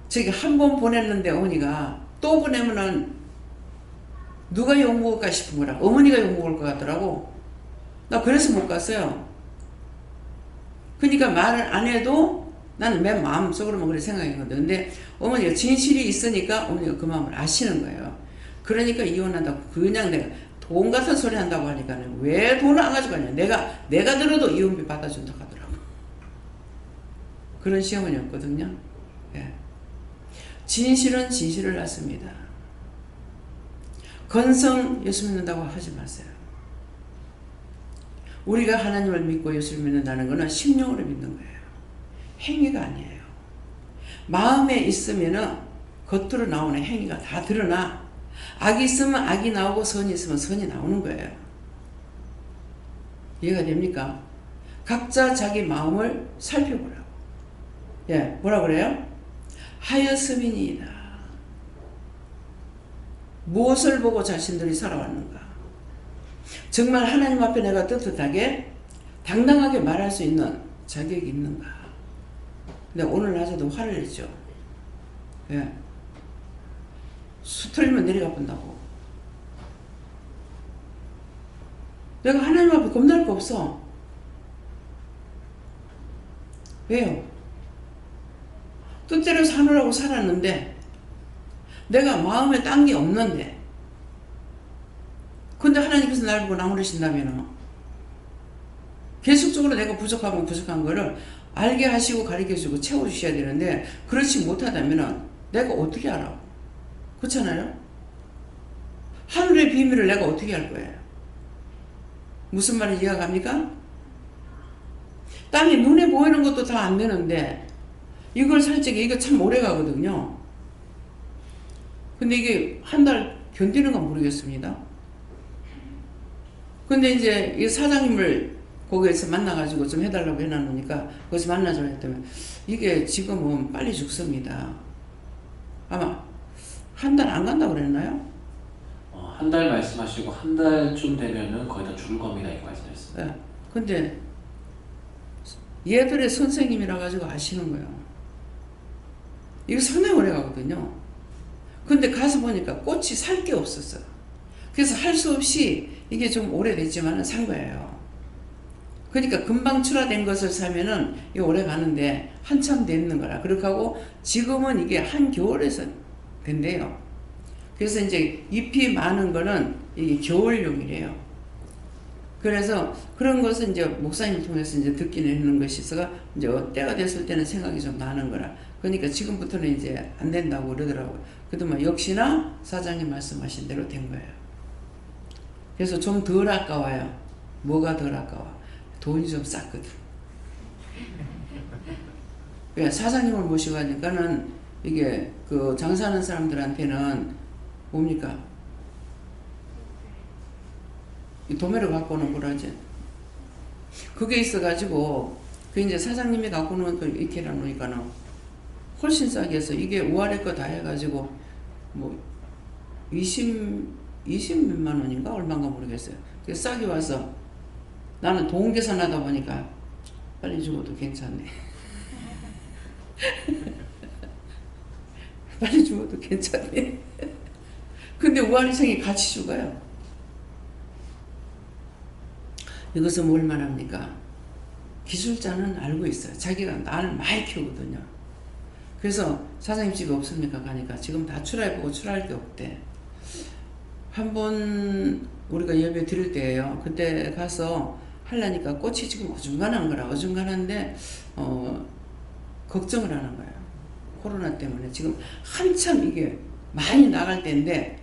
저기 한 번 보냈는데 어머니가 또 보내면은 누가 욕먹을까 싶은 거라. 어머니가 욕먹을 것 같더라고. 나 그래서 못 갔어요. 그러니까 말을 안 해도 나는 맨 마음속으로만 그렇게 생각했거든. 근데 어머니가 진실이 있으니까 어머니가 그 마음을 아시는 거예요. 그러니까 이혼한다고 그냥 내가 돈 같은 소리 한다고 하니까 왜 돈을 안 가져가냐. 내가 들어도 이혼비 받아준다고 하더라고. 그런 시어머니였거든요. 예. 진실은 진실을 낳습니다. 건성 예수 믿는다고 하지 마세요. 우리가 하나님을 믿고 예수를 믿는다는 것은 심령으로 믿는 거예요. 행위가 아니에요. 마음에 있으면은 겉으로 나오는 행위가 다 드러나. 악이 있으면 악이 나오고 선이 있으면 선이 나오는 거예요. 이해가 됩니까? 각자 자기 마음을 살펴보라고. 예, 뭐라 그래요? 하였음이니이다. 무엇을 보고 자신들이 살아왔는가? 정말 하나님 앞에 내가 떳떳하게 당당하게 말할 수 있는 자격이 있는가? 근데 오늘 낮에도 화를 냈죠. 예. 수틀리면 내려가 본다고. 내가 하나님 앞에 겁날 거 없어. 왜요? 뜻대로 사느라고 살았는데 내가 마음에 딴 게 없는데 근데 하나님께서 날 보고 나무르신다면 계속적으로 내가 부족하면 부족한 거를 알게 하시고 가르쳐주고 채워주셔야 되는데 그렇지 못하다면 내가 어떻게 알아? 그렇잖아요? 하늘의 비밀을 내가 어떻게 할 거예요? 무슨 말인지 이해가 갑니까? 땅에 눈에 보이는 것도 다 안 되는데 이걸 솔직히 이거 참 오래 가거든요. 근데 이게 한 달 견디는 건 모르겠습니다. 근데 이제 이 사장님을 거기에서 만나가지고 좀 해달라고 해놨으니까 거기서 만나자고 했더니 이게 지금은 빨리 죽습니다. 아마 한 달 안 간다고 그랬나요? 한 달 말씀하시고 한 달쯤 되면은 거의 다 죽을 겁니다 이렇게 말씀하셨어요. 네. 근데 얘들의 선생님이라 가지고 아시는 거예요. 이거 상당히 오래 가거든요. 근데 가서 보니까 꽃이 살 게 없었어요. 그래서 할 수 없이 이게 좀 오래됐지만 산 거예요. 그러니까 금방 출하된 것을 사면은 이게 오래 가는데 한참 됐는 거라. 그렇게 하고 지금은 이게 한겨울에서 된대요. 그래서 이제 잎이 많은 거는 이게 겨울용이래요. 그래서 그런 것은 이제 목사님 통해서 이제 듣기는 하는 것이 있어가 이제 때가 됐을 때는 생각이 좀 나는 거라. 그러니까 지금부터는 이제 안 된다고 그러더라고요. 그동안 역시나 사장님 말씀하신 대로 된 거예요. 그래서 좀 덜 아까워요. 뭐가 덜 아까워? 돈이 좀 쌌거든. 그러니까 사장님을 모시고 하니까는 이게 그 장사하는 사람들한테는 뭡니까? 이 도매를 갖고 오는 거라지. 그게 있어가지고 그 이제 사장님이 갖고 오는 그 이케라 놓으니까는 훨씬 싸게 해서 이게 우아래 거 다 해가지고 뭐 20몇만 원인가 얼마인가 모르겠어요. 그래서 싸게 와서 나는 돈 계산하다 보니까 빨리 죽어도 괜찮네. 빨리 죽어도 괜찮네. 근데 우아리생이 같이 죽어요. 이것은 뭘 말합니까? 기술자는 알고 있어요. 자기가 나를 많이 키우거든요. 그래서 사장님 집이 없습니까? 가니까 지금 다 출하해보고 출하할 게 없대. 한번 우리가 예배 드릴 때예요. 그때 가서 하려니까 꽃이 지금 어중간한 거라. 어중간한데 걱정을 하는 거예요. 코로나 때문에 지금 한참 이게 많이 나갈 때인데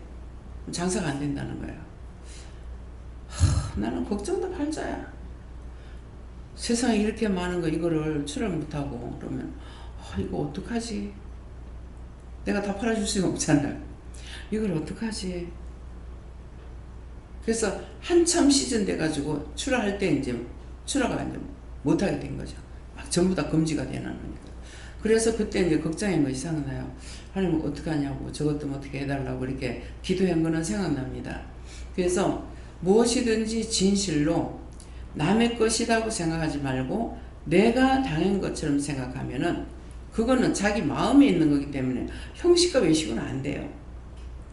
장사가 안 된다는 거예요. 나는 걱정도 팔자야. 세상에 이렇게 많은 거 이거를 출을 못하고 그러면 이거 어떡하지? 내가 다 팔아줄 수가 없잖아요. 이걸 어떡하지? 그래서 한참 시즌 돼가지고 출하할 때 이제 출하가 이제 못하게 된 거죠. 막 전부 다 금지가 되나니까. 그래서 그때 이제 걱정인 것이 생각나요. 하나님 어떡하냐고 저것도 어떻게 해달라고 이렇게 기도한 거는 생각납니다. 그래서 무엇이든지 진실로 남의 것이라고 생각하지 말고 내가 당한 것처럼 생각하면은 그거는 자기 마음에 있는 거기 때문에 형식과 외식은 안 돼요.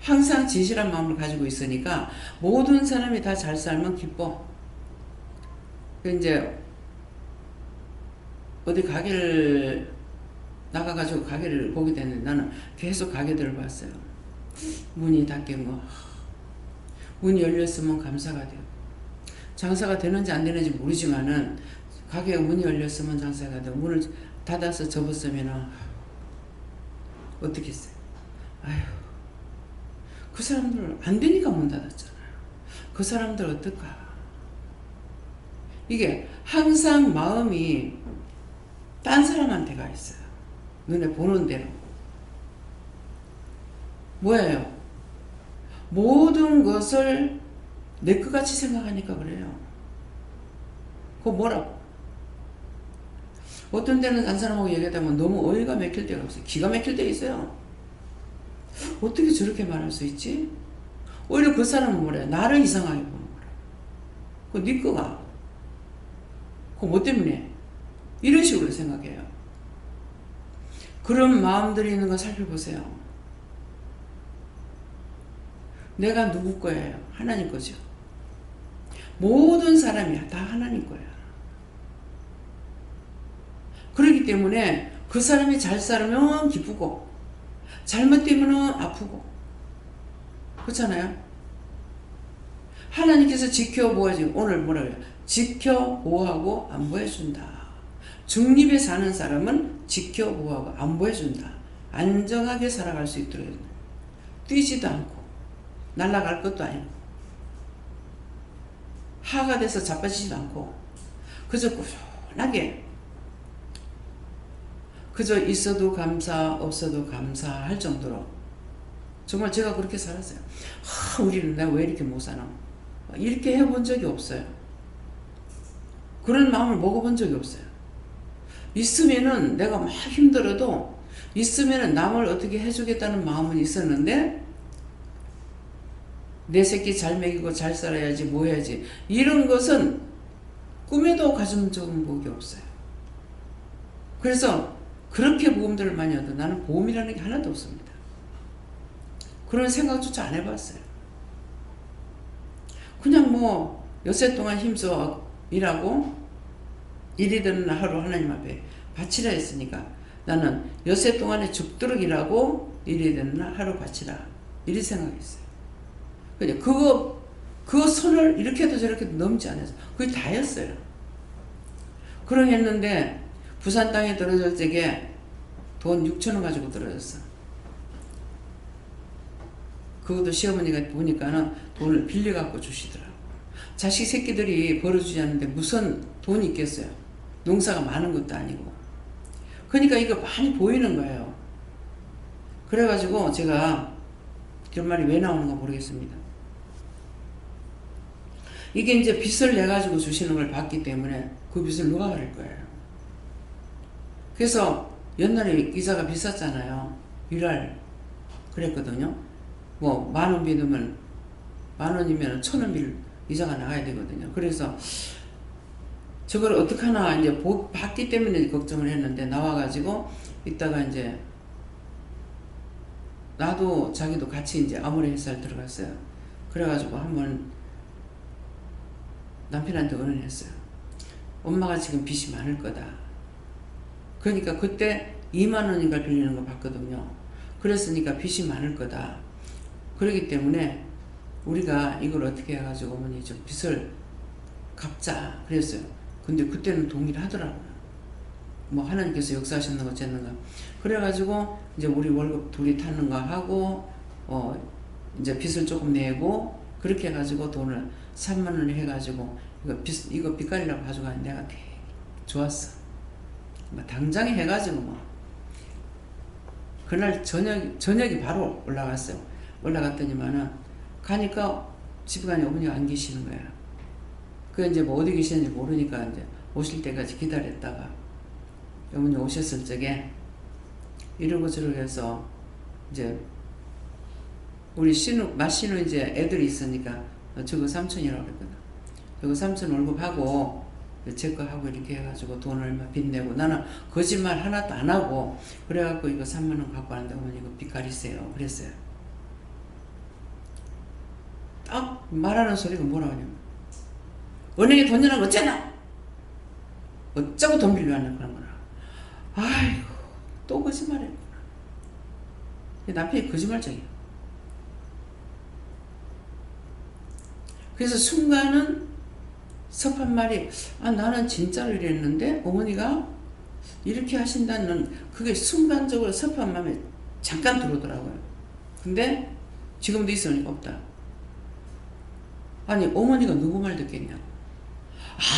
항상 진실한 마음을 가지고 있으니까 모든 사람이 다 잘 살면 기뻐. 이제 어디 가게를 나가가지고 가게를 보게 됐는데 나는 계속 가게들을 봤어요. 문이 닫힌 거, 문이 열렸으면 감사가 돼요. 장사가 되는지 안 되는지 모르지만은 가게가 문이 열렸으면 장사가 돼요. 문을 닫아서 접었으면 어떻게 했어요? 아휴, 그 사람들 안 되니까 문 닫았잖아요. 그 사람들 어떨까? 이게 항상 마음이 딴 사람한테 가 있어요. 눈에 보는 대로. 뭐예요? 모든 것을 내 것 같이 생각하니까 그래요. 그거 뭐라고? 어떤 때는 딴 사람하고 얘기하다 보면 너무 어이가 막힐 때가 없어요. 기가 막힐 때 있어요. 어떻게 저렇게 말할 수 있지? 오히려 그 사람은 뭐래요? 나를 이상하게 보는 거라. 그거 네 거가. 그거 뭐 때문에? 이런 식으로 생각해요. 그런 마음들이 있는 거 살펴보세요. 내가 누구 거예요? 하나님 거죠. 모든 사람이 다 하나님 거야. 그렇기 때문에 그 사람이 잘 살면 기쁘고 잘못되면 아프고 그렇잖아요. 하나님께서 지켜보아주고 오늘 뭐라 그래요? 지켜보호하고 안보해준다. 중립에 사는 사람은 지켜보호하고 안보해준다. 안정하게 살아갈 수 있도록 해준다. 뛰지도 않고 날아갈 것도 아니고 하가 돼서 자빠지지도 않고 그저 꾸준하게 그저 있어도 감사 없어도 감사할 정도로 정말 제가 그렇게 살았어요. 우리는 내가 왜 이렇게 못 사나 이렇게 해본 적이 없어요. 그런 마음을 먹어본 적이 없어요. 있으면은 내가 막 힘들어도 있으면은 남을 어떻게 해주겠다는 마음은 있었는데 내 새끼 잘 먹이고 잘 살아야지 뭐 해야지 이런 것은 꿈에도 가진 적이 없어요. 그래서 그렇게 보험들을 많이 얻어 나는 보험이라는 게 하나도 없습니다. 그런 생각조차 안 해봤어요. 그냥 뭐 엿새 동안 힘써 일하고 일이 되는 하루 하나님 앞에 바치라 했으니까 나는 엿새 동안에 죽도록 일하고 일이 되는 하루 바치라 이리 생각했어요. 근데 그거 선을 이렇게 해도 저렇게 해도 넘지 않아서 그게 다였어요. 그러고 했는데 부산 땅에 떨어질 적에 돈 6,000원 가지고 떨어졌어. 그것도 시어머니가 보니까는 돈을 빌려갖고 주시더라고. 자식 새끼들이 벌어주지 않는데 무슨 돈이 있겠어요. 농사가 많은 것도 아니고. 그러니까 이거 많이 보이는 거예요. 그래가지고 제가 이런 말이 왜 나오는가 모르겠습니다. 이게 이제 빚을 내가지고 주시는 걸 봤기 때문에 그 빚을 누가 갚을 거예요. 그래서 옛날에 이자가 비쌌잖아요. 일할 그랬거든요. 뭐 10,000원 빚으면 10,000원이면 1,000원 빚 이자가 나가야 되거든요. 그래서 저걸 어떡하나 이제 봤기 때문에 걱정을 했는데 나와가지고 이따가 이제 나도 자기도 같이 이제 아모레 회사를 들어갔어요. 그래가지고 한번 남편한테 의논했어요. 엄마가 지금 빚이 많을 거다. 그러니까 그때 2만 원인가 빌리는 거 봤거든요. 그랬으니까 빚이 많을 거다. 그렇기 때문에 우리가 이걸 어떻게 해가지고 어머니 좀 빚을 갚자 그랬어요. 근데 그때는 동의를 하더라고요. 뭐 하나님께서 역사하셨는 거 어쨌는가. 그래가지고 이제 우리 월급 둘이 타는 거 하고 이제 빚을 조금 내고 그렇게 해가지고 돈을 3만 원 해가지고 이거 빚갈이라고 가져가 내가 되게 좋았어. 뭐 당장에 해가지고 뭐 그날 저녁이 바로 올라갔어요. 올라갔더니만은 가니까 집에 가니 어머니가 안 계시는 거야. 그 이제 뭐 어디 계시는지 모르니까 이제 오실 때까지 기다렸다가 어머니 오셨을 적에 이러고 저러고 해서 이제 우리 마신우 이제 애들이 있으니까 저거 삼촌이라고 그랬거든. 저거 삼촌 월급하고 제 거 하고 이렇게 해가지고 돈 얼마 빚내고 나는 거짓말 하나도 안 하고 그래갖고 이거 3만 원 갖고 왔는데 어머니 이거 빚 가리세요 그랬어요. 딱 말하는 소리가 뭐라고 하냐면 은행에 돈 내는 거 어쩌나 어쩌고 돈 빌려왔냐 그런 거라. 아이고 또 거짓말했구나. 남편이 거짓말쟁이야. 그래서 순간은 섭한 말이 나는 진짜로 이랬는데 어머니가 이렇게 하신다는 그게 순간적으로 섭한 마음에 잠깐 들어오더라고요. 근데 지금도 있으니까 없다. 아니 어머니가 누구 말 듣겠냐.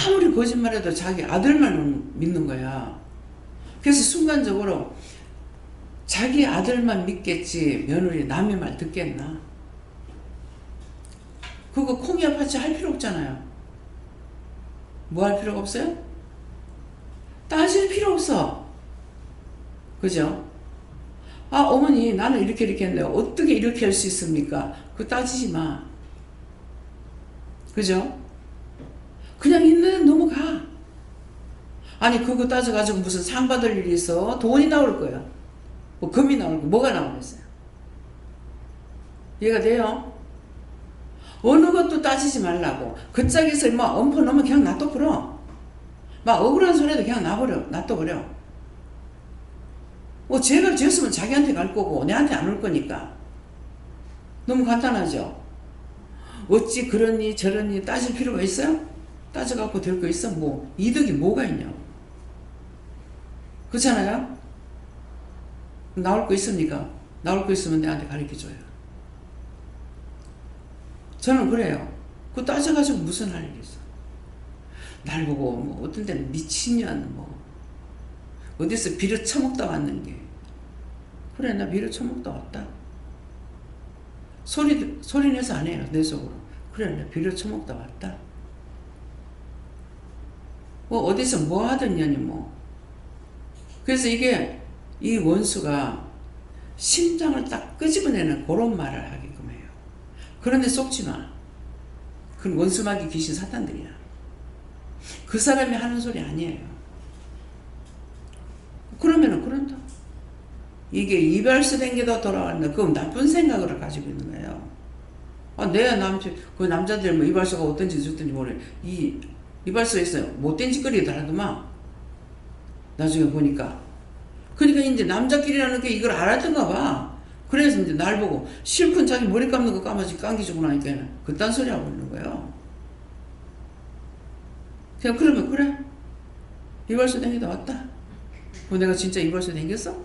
아무리 거짓말해도 자기 아들만 믿는 거야. 그래서 순간적으로 자기 아들만 믿겠지 며느리 남의 말 듣겠나. 그거 콩이야 파치 할 필요 없잖아요. 뭐 할 필요가 없어요? 따질 필요 없어. 그죠? 어머니 나는 이렇게 했는데 어떻게 이렇게 할 수 있습니까? 그거 따지지 마. 그죠? 그냥 있는 데 넘어가. 아니 그거 따져가지고 무슨 상 받을 일이 있어? 돈이 나올 거야. 뭐 금이 나올 거 뭐가 나오겠어요? 이해가 돼요? 어느 것도 따지지 말라고. 그 짝에서 막 엄포 넣으면 그냥 놔둬버려. 막 억울한 소리도 그냥 놔둬버려. 죄가 지었으면 자기한테 갈 거고 내한테 안 올 거니까. 너무 간단하죠? 어찌 그러니 저러니 따질 필요가 있어요? 따져갖고 될 거 있어? 뭐 이득이 뭐가 있냐고. 그렇잖아요? 나올 거 있습니까? 나올 거 있으면 내한테 가르쳐줘요. 저는 그래요. 그거 따져가지고 무슨 할 일이 있어. 날 보고 뭐 어떤 데는 미친년 뭐 어디서 비료 처먹다 왔는 게. 그래 나 비료 처먹다 왔다. 소리 내서 안 해요. 내 속으로. 그래 나 비료 처먹다 왔다. 뭐 어디서 뭐 하던 년이 뭐. 그래서 이게 이 원수가 심장을 딱 끄집어내는 그런 말을 하게끔 해요. 그런데 속지 마. 그건 원수마귀 귀신 사탄들이야. 그 사람이 하는 소리 아니에요. 그러면은 그런다. 이게 이발소 댕기다 돌아왔는데 그건 나쁜 생각을 가지고 있는 거예요. 내 그 남자들 뭐 이발소가 어떤지 좋든지 모르겠. 이발소에서 못된 짓거리 달아도만 나중에 보니까. 그러니까 이제 남자끼리라는 게 이걸 알았던가 봐. 그래서 이제 날 보고 실컷 자기 머리 감는 거 감기주고 나니까 그딴 소리 하고 있는 거예요. 그냥 그러면 그래. 이발소 댕기다 왔다. 뭐 내가 진짜 이발소 댕겼어?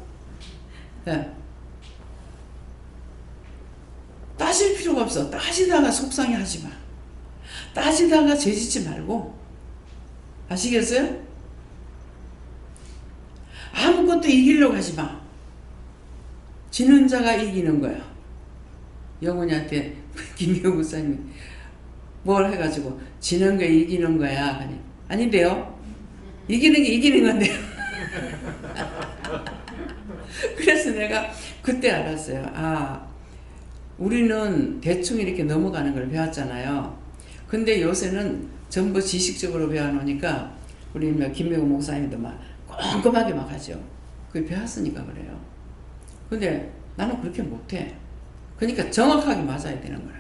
네. 따질 필요가 없어. 따지다가 속상해 하지 마. 따지다가 죄짓지 말고. 아시겠어요? 아무것도 이기려고 하지 마. 지는 자가 이기는 거야. 영훈이한테 김희영 목사님이 뭘 해가지고 지는 거 이기는 거야. 아닌데요? 이기는 게 이기는 건데요. 그래서 내가 그때 알았어요. 우리는 대충 이렇게 넘어가는 걸 배웠잖아요. 근데 요새는 전부 지식적으로 배워놓으니까 우리 김명우 목사님도 막 꼼꼼하게 막 하죠. 그게 배웠으니까 그래요. 근데 나는 그렇게 못해. 그러니까 정확하게 맞아야 되는 거라.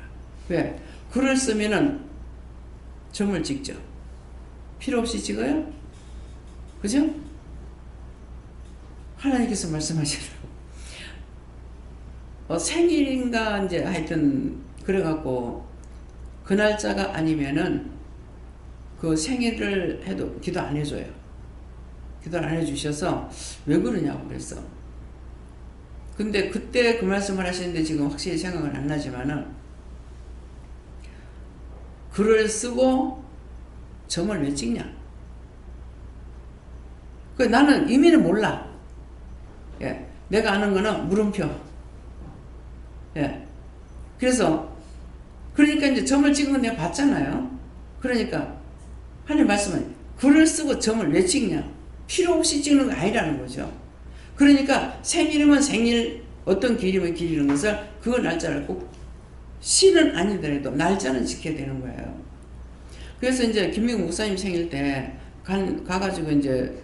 왜? 글을 쓰면은 점을 찍죠. 필요 없이 찍어요? 그죠? 하나님께서 말씀하시더라고. 생일인가 이제 하여튼 그래갖고 그 날짜가 아니면은 그 생일을 해도 기도 안 해줘요. 기도를 안 해주셔서 왜 그러냐고 그랬어. 근데 그때 그 말씀을 하시는데 지금 확실히 생각은 안 나지만은 글을 쓰고 점을 왜 찍냐? 나는 의미는 몰라. 예, 내가 아는 거는 물음표. 예, 그래서 그러니까 이제 점을 찍은 건 내가 봤잖아요. 그러니까 하나님 말씀은 글을 쓰고 점을 왜 찍냐? 필요 없이 찍는 거 아니라는 거죠. 그러니까 생일이면 생일, 어떤 길이면 길이는 것을 그 날짜를 꼭 시는 아니더라도 날짜는 지켜야 되는 거예요. 그래서 이제 김민국 목사님 생일 때 가가지고 이제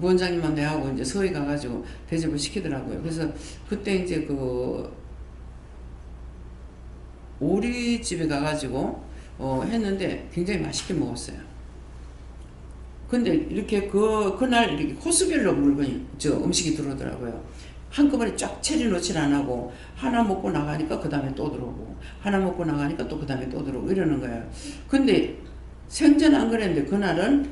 부원장님만 내하고 이제 서희 가가지고 대접을 시키더라고요. 그래서 그때 이제 그 오리집에 가가지고 했는데 굉장히 맛있게 먹었어요. 근데 이렇게 그날 이렇게 코스별로 음식이 들어오더라고요. 한꺼번에 쫙 차려놓질 안 하고 하나 먹고 나가니까 그 다음에 또 들어오고 하나 먹고 나가니까 또 그 다음에 또 들어오고 이러는 거예요. 근데 생전 안 그랬는데 그날은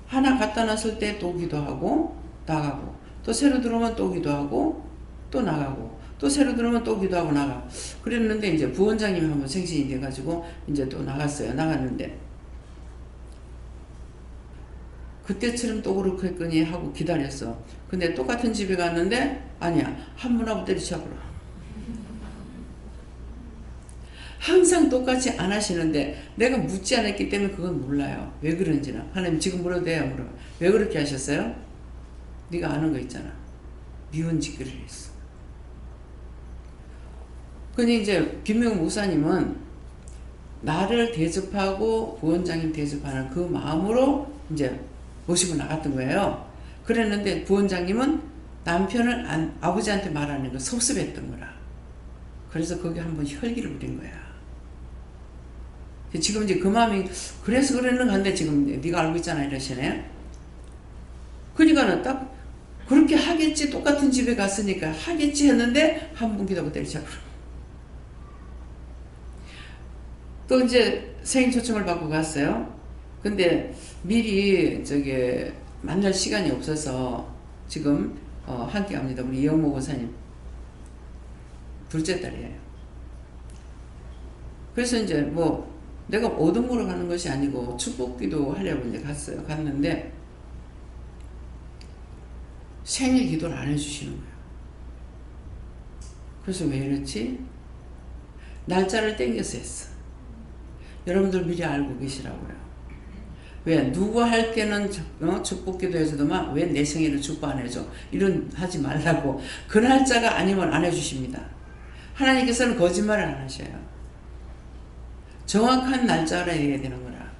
하나 갖다 놨을 때 또 오기도 하고 나가고 또 새로 들어오면 또 오기도 하고 또 나가고 또 새로 들어오면 또 오기도 하고 나가. 그랬는데 이제 부원장님이 한번 생신이 돼가지고 이제 또 나갔는데 그때처럼 또 그렇겠거니 하고 기다렸어. 근데 똑같은 집에 갔는데 아니야, 한 분하고 때리쳐버려. 항상 똑같이 안 하시는데 내가 묻지 않았기 때문에 그건 몰라요. 왜 그런지는. 하나님 지금 물어도 돼요? 물어. 왜 그렇게 하셨어요? 네가 아는 거 있잖아. 미운 짓거리를 했어. 근데 이제 김명우 목사님은 나를 대접하고 부원장님 대접하는 그 마음으로 이제 모시고 나갔던 거예요. 그랬는데 부원장님은 남편을 아버지한테 말하는 거 섭섭했던 거라. 그래서 거기 한번 혈기를 부린 거야. 지금 이제 그 마음이 그래서 그랬는가 한데 지금 네가 알고 있잖아 이러시네. 그러니까는 딱 그렇게 하겠지, 똑같은 집에 갔으니까 하겠지 했는데 한 분 기다고 때리자고. 또 이제 생일 초청을 받고 갔어요. 근데 미리 만날 시간이 없어서 지금 함께 합니다. 우리 이영모 권사님 둘째 딸이에요. 그래서 이제 뭐 내가 얻은 거로 가는 것이 아니고 축복기도 하려고 이제 갔어요. 갔는데 생일 기도를 안 해주시는 거예요. 그래서 왜 이렇지? 날짜를 땡겨서 했어. 여러분들 미리 알고 계시라고요. 왜? 누구 할 때는 축복기도 해주더만 왜 내 생일을 축복 안 해줘? 이런 하지 말라고. 그 날짜가 아니면 안 해주십니다. 하나님께서는 거짓말을 안 하셔요. 정확한 날짜를 해야 되는 거라.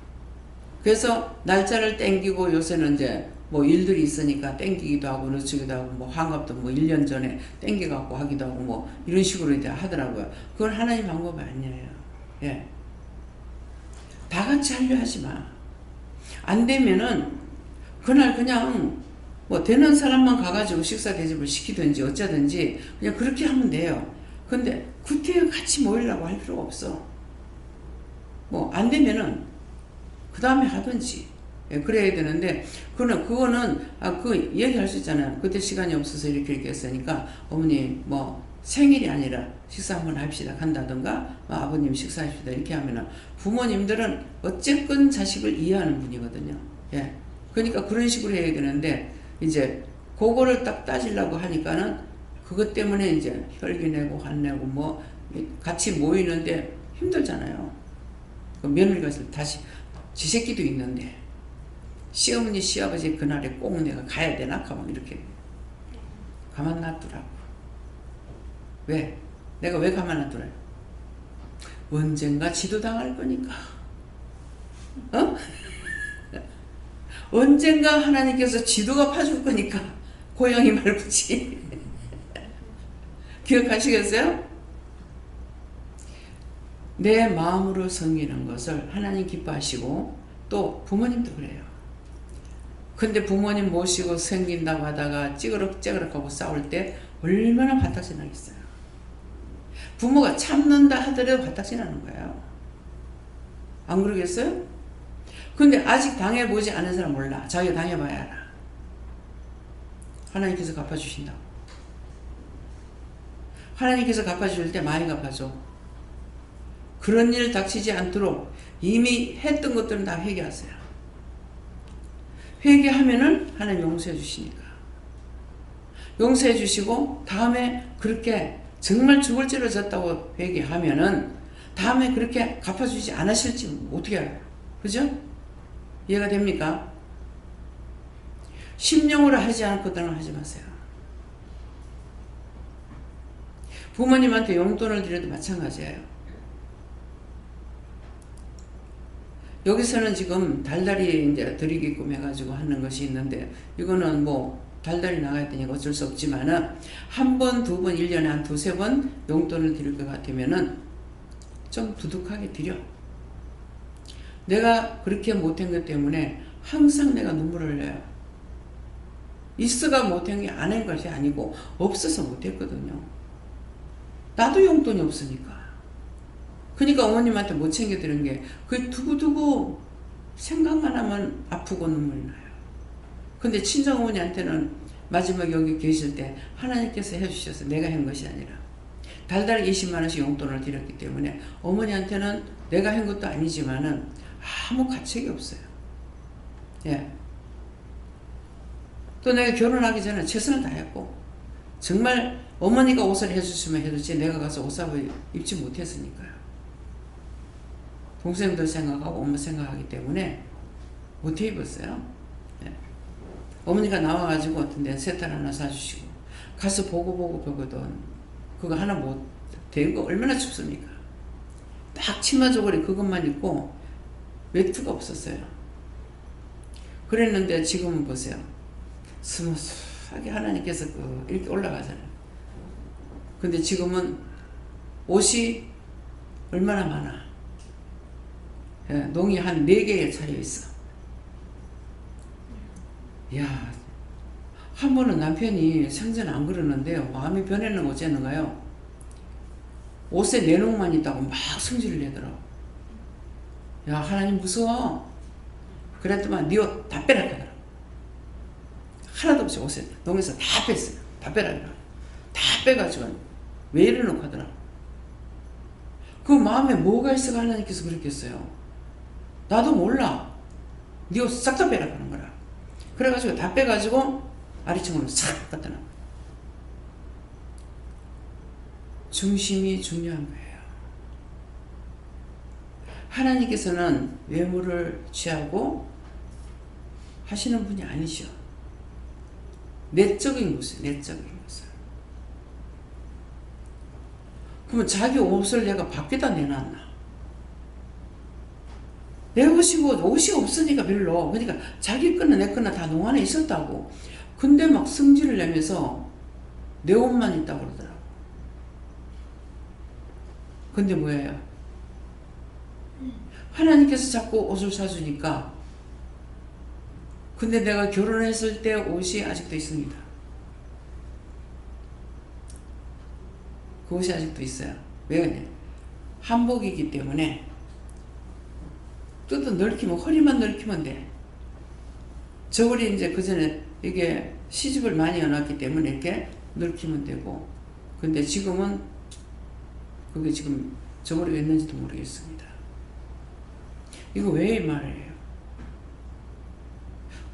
그래서 날짜를 땡기고 요새는 이제 뭐 일들이 있으니까 땡기기도 하고 늦추기도 하고 뭐 환갑도 뭐 1년 전에 땡겨갖고 하기도 하고 뭐 이런 식으로 이제 하더라고요. 그건 하나님 방법이 아니에요. 예. 다 같이 하려 하지 마. 안 되면은 그날 그냥 뭐 되는 사람만 가가지고 식사 대접을 시키든지 어쩌든지 그냥 그렇게 하면 돼요. 근데 그때 같이 모이려고 할 필요가 없어. 뭐 안 되면은 그 다음에 하든지. 예, 그래야 되는데 그거는 그 얘기할 수 있잖아요. 그때 시간이 없어서 이렇게 했으니까 어머니 뭐 생일이 아니라 식사 한번 합시다 간다든가 아버님 식사합시다 이렇게 하면은 부모님들은 어쨌건 자식을 이해하는 분이거든요. 예. 그러니까 그런 식으로 해야 되는데 이제 그거를 딱 따지려고 하니까는 그것 때문에 이제 혈기 내고 환내고 뭐 같이 모이는데 힘들잖아요. 그 며느리가 다시 지 새끼도 있는데 시어머니 시아버지 그날에 꼭 내가 가야 되나? 가만 이렇게 가만 놔두라고. 왜? 내가 왜 가만 놔두래? 언젠가 지도당할 거니까. 언젠가 하나님께서 지도가 파줄 거니까 고양이 말고지. 기억하시겠어요? 내 마음으로 섬기는 것을 하나님 기뻐하시고 또 부모님도 그래요. 근데 부모님 모시고 섬긴다고 하다가 찌그럭찌그럭하고 싸울 때 얼마나 화딱지 나겠어요. 부모가 참는다 하더라도 화딱지 나는 거예요. 안 그러겠어요? 근데 아직 당해보지 않은 사람 몰라. 자기가 당해봐야 알아. 하나님께서 갚아주신다고. 하나님께서 갚아줄 때 많이 갚아줘. 그런 일 닥치지 않도록 이미 했던 것들은 다 회개하세요. 회개하면은 하나님 용서해 주시니까. 용서해 주시고 다음에 그렇게 정말 죽을 죄를 졌다고 회개하면은 다음에 그렇게 갚아주지 않으실지 어떻게 알아요? 그죠? 이해가 됩니까? 심령으로 하지 않고는 하지 마세요. 부모님한테 용돈을 드려도 마찬가지예요. 여기서는 지금 달달이 이제 드리게끔 해가지고 하는 것이 있는데, 이거는 뭐 달달이 나가야 되니까 어쩔 수 없지만은, 한 번, 두 번, 1년에 한 두세 번 용돈을 드릴 것 같으면은 좀 두둑하게 드려. 내가 그렇게 못한 것 때문에 항상 내가 눈물을 흘려요. 있어가 못한 게 안 한 것이 아니고 없어서 못했거든요. 나도 용돈이 없으니까. 그러니까 어머님한테 못 챙겨드린 게, 그 두고두고 생각만 하면 아프고 눈물이 나요. 근데 친정 어머니한테는 마지막 여기 계실 때 하나님께서 해주셔서 내가 한 것이 아니라 달달 20만 원씩 용돈을 드렸기 때문에 어머니한테는 내가 한 것도 아니지만은 아무 가책이 없어요. 예. 또 내가 결혼하기 전에 최선을 다했고, 정말 어머니가 옷을 해주시면 해주지 내가 가서 옷 사고 입지 못했으니까요. 동생들 생각하고 엄마 생각하기 때문에 못해 입었어요. 예. 어머니가 나와가지고 어떤 데는 세탁 하나 사주시고, 가서 보거든 그거 하나 못 대고 얼마나 춥습니까? 딱 치마 저고리 그것만 입고 외투가 없었어요. 그랬는데 지금은 보세요. 스무스하게 하나님께서 이렇게 올라가잖아요. 근데 지금은 옷이 얼마나 많아. 예, 농이 한 4개에 차려 있어. 야, 한 번은 남편이 생전 안 그러는데요, 마음이 변했는 어쨌는가요? 옷에 내농만 있다고 막 성질을 내더라고. 야, 하나님 무서워. 그랬더만 네 옷 다 빼라 하더라고. 하나도 없이 옷에 농에서 다 뺐어요. 다 빼라 그러더라고. 다 빼가지고 왜 이러노 하더라고. 그 마음에 뭐가 있어가 하나님께서 그랬겠어요. 나도 몰라. 네 옷 싹 다 빼라 하는 거라. 그래가지고 다 빼가지고 아래층으로 싹 갖다 놔. 중심이 중요한 거예요. 하나님께서는 외모를 취하고 하시는 분이 아니셔. 내적인 것을, 내적인 것을. 그러면 자기 옷을 내가 밖에다 내놨나? 내 옷이고 옷이 없으니까 별로. 그러니까 자기 거나 내 거나 다 농 안에 있었다고. 근데 막 성질을 내면서 내 옷만 있다고 그러더라고. 근데 뭐예요? 하나님께서 자꾸 옷을 사주니까. 근데 내가 결혼했을 때 옷이 아직도 있습니다. 그 옷이 아직도 있어요. 왜 그러냐? 한복이기 때문에 뜯어 넓히면, 허리만 넓히면 돼. 저고리 이제 그 전에 이게 시집을 많이 해놨기 때문에 이렇게 넓히면 되고, 근데 지금은 그게 지금 저고리가 있는지도 모르겠습니다. 이거 왜 이 말이에요?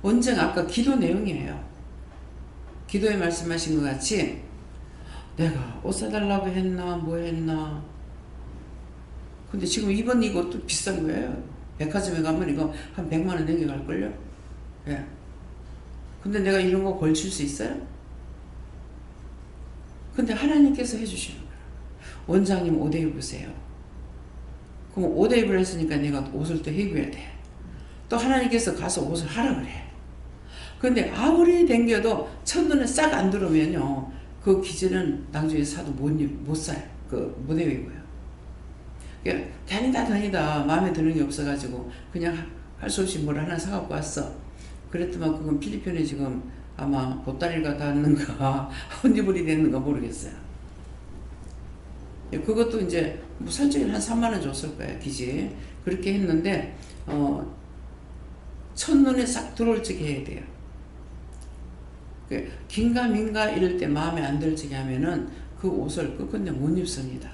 언젠가 아까 기도 내용이에요. 기도에 말씀하신 것 같이 내가 옷 사달라고 했나 뭐 했나. 근데 지금 이번 이것도 비싼 거예요. 백화점에 가면 이거 한 100만 원 넘겨갈걸요? 예. 근데 내가 이런 거 걸칠 수 있어요? 근데 하나님께서 해주시는 거예요. 원장님 옷 입으세요. 그럼 옷 입을 했으니까 내가 옷을 또 입어야 돼. 또 하나님께서 가서 옷을 하라 그래. 근데 아무리 댕겨도 첫눈에 싹 안 들어오면요, 그 기질은 나중에 사도 못 사요. 못 입어요. 다니다 마음에 드는 게 없어가지고 그냥 할 수 없이 뭘 하나 사갖고 왔어. 그랬더만 그건 필리핀에 지금 아마 보따리가 닿는가 헌지불이 됐는가 모르겠어요. 그것도 이제 뭐 설정이 한 3만 원 줬을 거예요, 기지. 그렇게 했는데 첫눈에 싹 들어올 적에 해야 돼요. 긴가민가 이럴 때 마음에 안 들 적에 하면은 그 옷을 끝끝내 못 입습니다.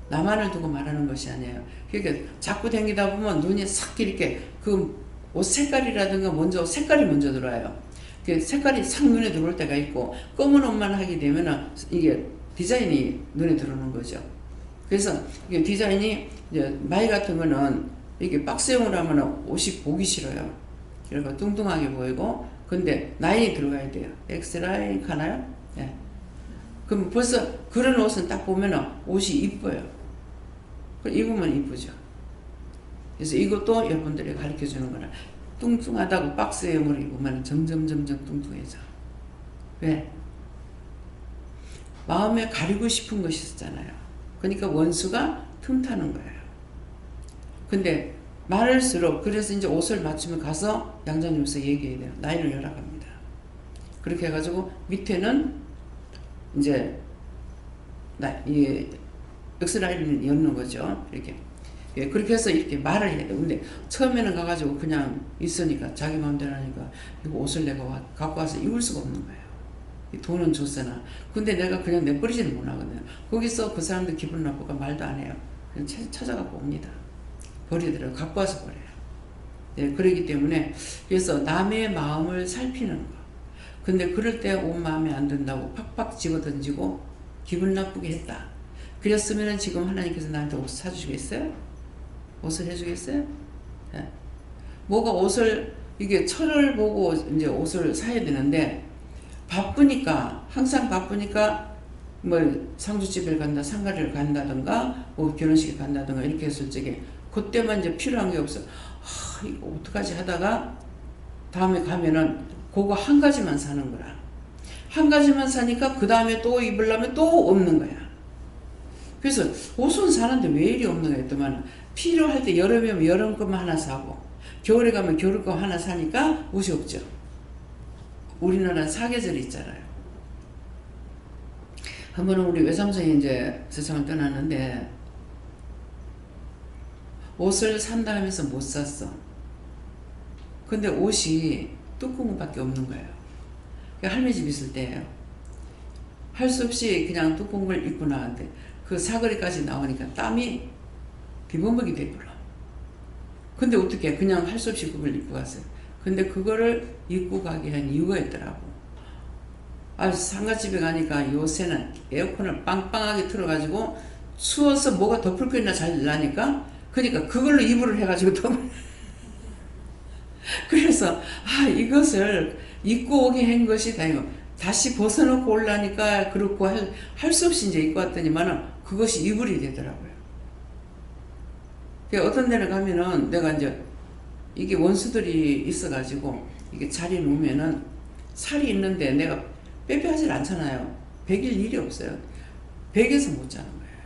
나만을 두고 말하는 것이 아니에요. 그러니까 자꾸 다니다 보면 눈이 싹 이렇게 그 옷 색깔이라든가 색깔이 먼저 들어와요. 그 색깔이 싹 눈에 들어올 때가 있고, 검은 옷만 하게 되면은 이게 디자인이 눈에 들어오는 거죠. 그래서 이게 디자인이 이제 마이 같은 거는 이게 박스형으로 하면 옷이 보기 싫어요. 그러니까 뚱뚱하게 보이고, 근데 라인이 들어가야 돼요. X라인 가나요? 네. 그럼 벌써 그런 옷은 딱 보면 옷이 이뻐요. 입으면 이쁘죠. 그래서 이것도 여러분들이 가르쳐 주는 거라. 뚱뚱하다고 박스에 물 입으면 점점 뚱뚱해져. 왜? 마음에 가리고 싶은 것이 있었잖아요. 그러니까 원수가 틈타는 거예요. 근데 많을수록 그래서 이제 옷을 맞추면 가서 양장님께서 얘기해야 돼요. 나이를 열어갑니다. 그렇게 해가지고 밑에는 이제 이 엑스라인을 엮는 거죠. 이렇게. 예, 그렇게 해서 이렇게 말을 해야 돼요. 근데 처음에는 가가지고 그냥 있으니까 자기 마음대로 하니까 이거 옷을 내가 갖고 와서 입을 수가 없는 거예요. 돈은 줬으나. 근데 내가 그냥 내버리지는 못하거든요. 거기서 그 사람들 기분 나쁘고 말도 안 해요. 그냥 찾아갖고 옵니다. 버리더라도 갖고 와서 버려요. 네, 그러기 때문에 그래서 남의 마음을 살피는 거. 근데 그럴 때 온 마음에 안 든다고 팍팍 집어던지고 기분 나쁘게 했다. 그랬으면 지금 하나님께서 나한테 옷 사주시겠어요? 옷을 해주겠어요? 네. 뭐가 옷을 이게 철을 보고 이제 옷을 사야 되는데 바쁘니까 항상 바쁘니까 뭐 상주집을 간다, 상가를 간다든가 뭐 결혼식에 간다든가 이렇게 했을 적에 그때만 이제 필요한 게 없어. 이거 어떡하지 하다가 다음에 가면은 그거 한 가지만 사는 거라. 한 가지만 사니까 그 다음에 또 입으려면 또 없는 거야. 그래서 옷은 사는데 왜 이리 없는 거야 했더만 필요할 때 여름이면 여름 것만 하나 사고 겨울에 가면 겨울 거 하나 사니까 옷이 없죠. 우리나라는 사계절이 있잖아요. 한 번은 우리 외삼촌이 이제 세상을 떠났는데 옷을 산다 하면서 못 샀어. 근데 옷이 두꺼운 것밖에 없는 거예요. 할머니 집 있을 때예요. 할 수 없이 그냥 두꺼운 걸 입고 나왔는데 그 사거리까지 나오니까 땀이 비범벅이 되더라. 근데 어떻게 그냥 할 수 없이 그걸 입고 갔어요. 근데 그거를 입고 가게 한 이유가 있더라고. 상가집에 가니까 요새는 에어컨을 빵빵하게 틀어가지고 추워서 뭐가 덮을 거 있나 잘 나니까 그러니까 그걸로 이불을 해가지고 덮을 그래서 이것을 입고 오게 한 것이 다행이고 다시 벗어놓고 올라니까 그렇고 할 수 없이 이제 입고 왔더니만은 그것이 이불이 되더라고요. 어떤 데를 가면은 내가 이제 이게 원수들이 있어가지고 이게 자리에 놓으면은 살이 있는데 내가 빼빼하질 않잖아요. 베길 일이 없어요. 베개에서 못 자는 거예요.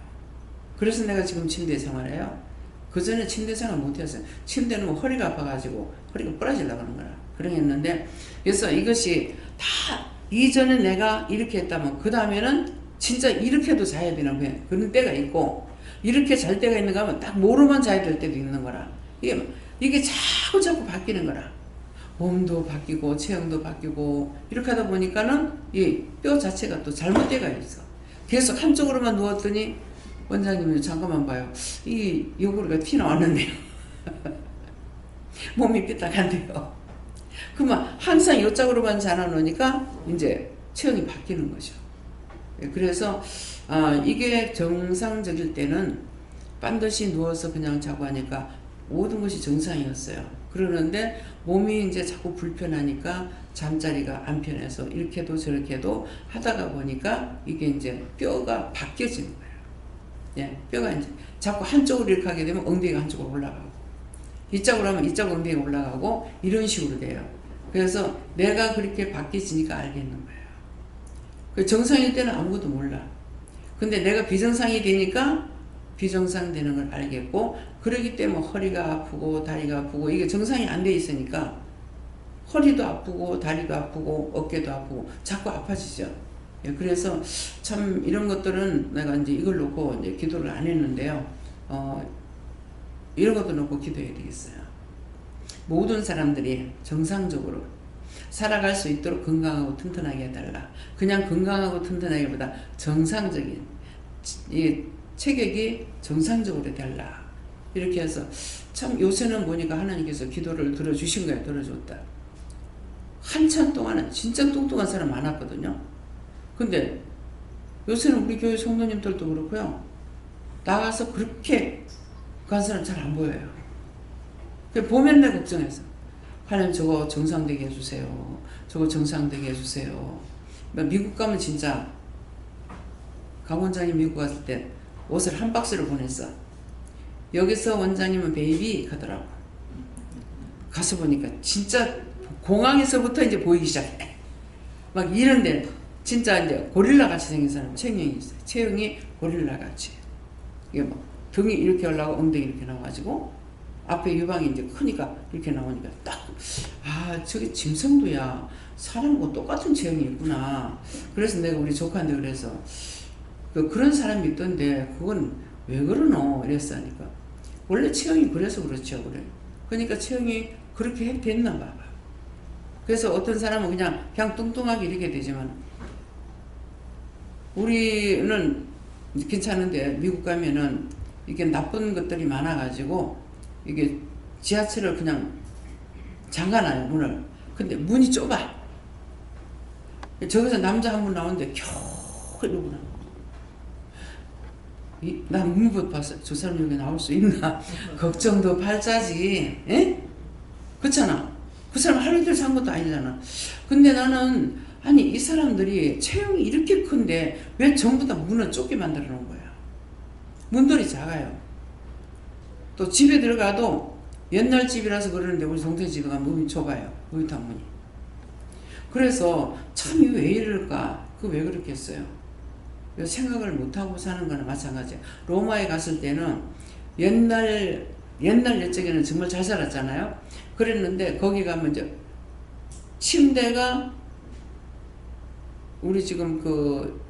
그래서 내가 지금 침대 생활해요. 그 전에 침대 생활 못 했어요. 침대 놓으면 허리가 아파가지고 허리가 부러지려고 하는 거라. 그랬는데 그래서 이것이 다 이전에 내가 이렇게 했다면 그 다음에는 진짜 이렇게도 자야 되는 거예요. 그런 때가 있고 이렇게 잘 때가 있는가 하면 딱 모르만 자야 될 때도 있는 거라. 이게 자꾸 바뀌는 거라. 몸도 바뀌고 체형도 바뀌고 이렇게 하다 보니까는 이 뼈 자체가 또 잘못돼가 있어. 계속 한쪽으로만 누웠더니 원장님이 잠깐만 봐요. 이 요구리가 티 나왔는데요. 몸이 삐딱한데요. 그러면 항상 이쪽으로만 자놔놓으니까 이제 체형이 바뀌는 거죠. 그래서 이게 정상적일 때는 반드시 누워서 그냥 자고 하니까 모든 것이 정상이었어요. 그러는데 몸이 이제 자꾸 불편하니까 잠자리가 안 편해서 이렇게도 저렇게도 하다가 보니까 이게 이제 뼈가 바뀌어지는 거예요. 예, 뼈가 이제 자꾸 한쪽으로 이렇게 하게 되면 엉덩이가 한쪽으로 올라가고 이쪽으로 하면 이쪽 엉덩이가 올라가고 이런 식으로 돼요. 그래서 내가 그렇게 바뀌어지니까 알겠는 거예요. 그 정상일 때는 아무것도 몰라. 근데 내가 비정상이 되니까 비정상 되는 걸 알겠고 그러기 때문에 허리가 아프고 다리가 아프고 이게 정상이 안 돼 있으니까 허리도 아프고 다리도 아프고 어깨도 아프고 자꾸 아파지죠. 예, 그래서 참 이런 것들은 내가 이제 이걸 놓고 이제 기도를 안 했는데요. 이런 것도 놓고 기도해야 되겠어요. 모든 사람들이 정상적으로 살아갈 수 있도록 건강하고 튼튼하게 해달라. 그냥 건강하고 튼튼하기보다 정상적인 이 체격이 정상적으로 해달라. 이렇게 해서 참 요새는 보니까 하나님께서 기도를 들어주신 거예요. 들어줬다. 한참 동안은 진짜 뚱뚱한 사람 많았거든요. 근데 요새는 우리 교회 성도님들도 그렇고요. 나가서 그렇게 간 사람 잘 안 보여요. 보면 내 걱정해서 하나님 저거 정상되게 해주세요. 저거 정상되게 해주세요. 미국 가면 진짜 강 원장이 미국 갔을 때 옷을 한 박스를 보냈어. 여기서 원장님은 베이비 하더라고. 가서 보니까 진짜 공항에서부터 이제 보이기 시작해. 막 이런데 진짜 이제 고릴라 같이 생긴 사람 체형이 있어요. 체형이 고릴라 같이. 이게 뭐 등이 이렇게 올라가고 엉덩이 이렇게 나와가지고 앞에 유방이 이제 크니까 이렇게 나오니까 딱 저게 짐승도야. 사람하고 똑같은 체형이 있구나. 그래서 내가 우리 조카한테 그래서 그런 사람이 있던데 그건 왜 그러노? 이랬어 하니까 원래 체형이 그래서 그렇죠. 그래. 그러니까 체형이 그렇게 됐나 봐. 그래서 어떤 사람은 그냥 뚱뚱하게 이렇게 되지만 우리는 괜찮은데 미국 가면은 이게 나쁜 것들이 많아가지고 이게 지하철을 그냥 잠가놔요 문을. 근데 문이 좁아. 저기서 남자 한 분 나오는데 겨우 이러구나. 나 문부터 봤어. 저 사람 여기 나올 수 있나? 걱정도 팔자지. 에? 그렇잖아. 그 사람 하루 이틀 산 것도 아니잖아. 근데 나는 아니 이 사람들이 체형이 이렇게 큰데 왜 전부 다 문을 좁게 만들어 놓은 거야. 문들이 작아요. 또 집에 들어가도 옛날 집이라서 그러는데 우리 동생 집에 가면 문이 좁아요. 목욕탕 문이. 그래서 참 이거 왜 이럴까? 그거 왜 그렇겠어요? 생각을 못하고 사는 거나 마찬가지야. 로마에 갔을 때는 옛날 옛적에는 정말 잘 살았잖아요. 그랬는데 거기 가면 이제 침대가 우리 지금 그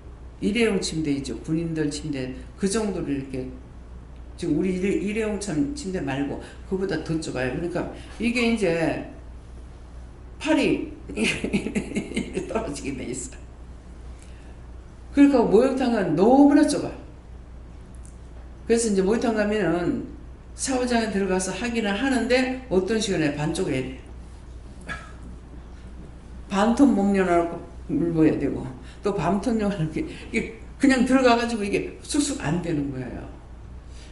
일회용 침대 있죠. 군인들 침대 그 정도로 이렇게 지금 우리 일회용 침대 말고 그보다 더 좁아요. 그러니까 이게 이제 팔이 이렇게 떨어지게 돼 있어. 그러니까 목욕탕은 너무나 좁아. 그래서 이제 목욕탕 가면은 샤워장에 들어가서 하기는 하는데 어떤 시간에 반쪽에 해야 돼. 반톤 몸 열어놓고 물 부어야 되고 또 반톤 열어놓고 이게 그냥 들어가가지고 이게 쑥쑥 안 되는 거예요.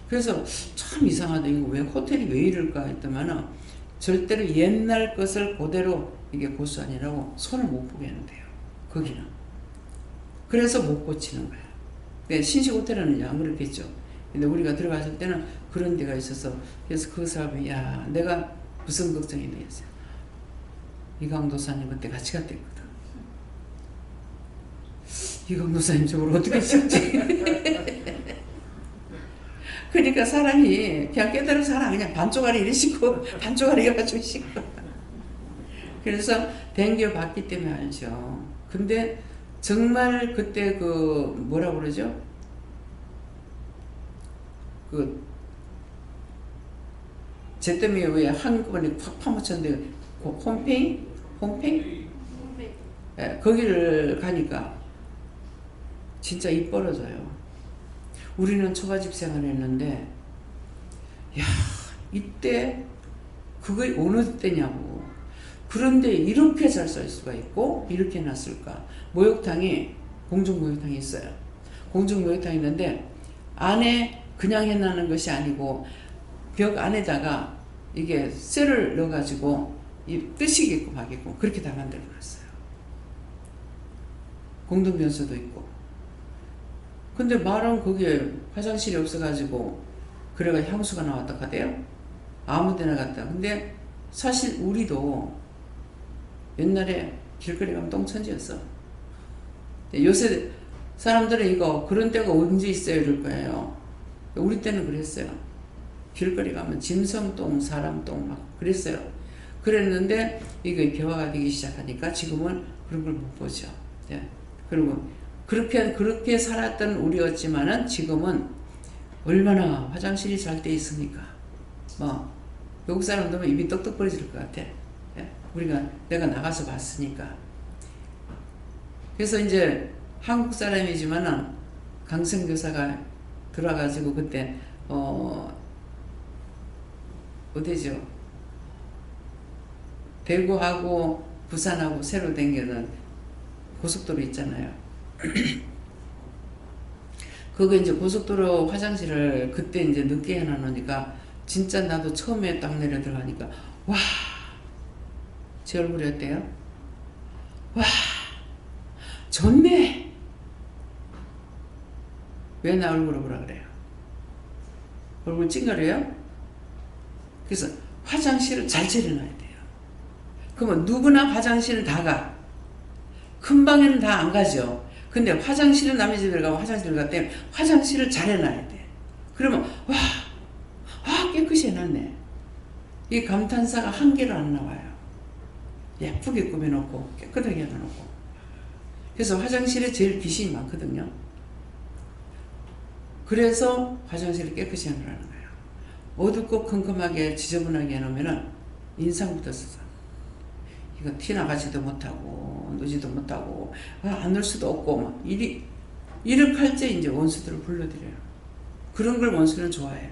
그래서 참 이상하다. 이거 왜 호텔이 왜 이럴까 했더만은 절대로 옛날 것을 그대로 이게 고수 아니라고 손을 못 보게 하는데요. 거기는. 그래서 못 고치는 거야. 신식 호텔은 안 그렇겠죠. 근데 우리가 들어갔을 때는 그런 데가 있어서 그래서 그 사람이 야 내가 무슨 걱정이 되겠어요. 이광도사님 그때 같이 갔댔거든. 이광도사님 저걸 어떻게 씻지? 그러니까 사람이 그냥 깨달은 사람 그냥 반쪽아리 이리 씻고 반쪽아리 해가지고 씻고 그래서 댕겨 봤기 때문에 알죠. 근데 정말 그때 그 뭐라 그러죠? 그 제 때문에 왜 한꺼번에 팍 파묻혔는데 홈페이? 예, 거기를 가니까 진짜 입 벌어져요. 우리는 초가집 생활했는데 야 이때 그게 어느 때냐고. 그런데 이렇게 잘 살 수가 있고 이렇게 놨을까. 목욕탕이 공중목욕탕이 있어요. 공중목욕탕이 있는데 안에 그냥 해놓는 것이 아니고 벽 안에다가 이게 쇠를 넣어가지고 뜨시게끔 하게끔 그렇게 다 만들어놨어요. 공동변소도 있고. 근데 말은 거기에 화장실이 없어가지고 그래가 향수가 나왔다 하대요. 아무데나 갔다. 근데 사실 우리도 옛날에 길거리 가면 똥천지였어. 요새 사람들은 이거 그런 때가 언제 있어요 이럴 거예요. 우리 때는 그랬어요. 길거리 가면 짐승똥, 사람똥 막 그랬어요. 그랬는데 이게 개화가 되기 시작하니까 지금은 그런 걸 못 보죠. 예. 그리고 그렇게 살았던 우리였지만은 지금은 얼마나 화장실이 잘 돼 있으니까 뭐 외국 사람 보면 입이 떡떡 벌어질 것 같아. 예. 내가 나가서 봤으니까. 그래서 이제 한국 사람이지만은 강성교사가 들어와가지고 그때 어디죠? 대구하고 부산하고 새로 댕기는 고속도로 있잖아요. 그거 이제 고속도로 화장실을 그때 이제 늦게 해놔놓으니까 진짜 나도 처음에 딱 내려 들어가니까 와! 제 얼굴이 어때요? 와! 좋네! 왜 나 얼굴을 보라 그래요? 얼굴 찡그려요? 그래서 화장실을 잘 차려놔야 돼요. 그러면 누구나 화장실은 다 가. 큰 방에는 다 안 가죠. 근데 화장실은 남의 집에 들어가면 화장실 들어갈 때 화장실을 잘 해놔야 돼. 그러면 와 깨끗이 해놨네. 이 감탄사가 한 개로 안 나와요. 예쁘게 꾸며놓고 깨끗하게 해놓고. 그래서 화장실에 제일 귀신이 많거든요. 그래서 화장실을 깨끗이 해놓으라는 거예요. 어둡고 컴컴하게 지저분하게 해놓으면 인상부터 써서 이거 티 나가지도 못하고 누지도 못하고 안 넣을 수도 없고 막 이렇게 할 때 이제 원수들을 불러들여요. 그런 걸 원수는 좋아해요.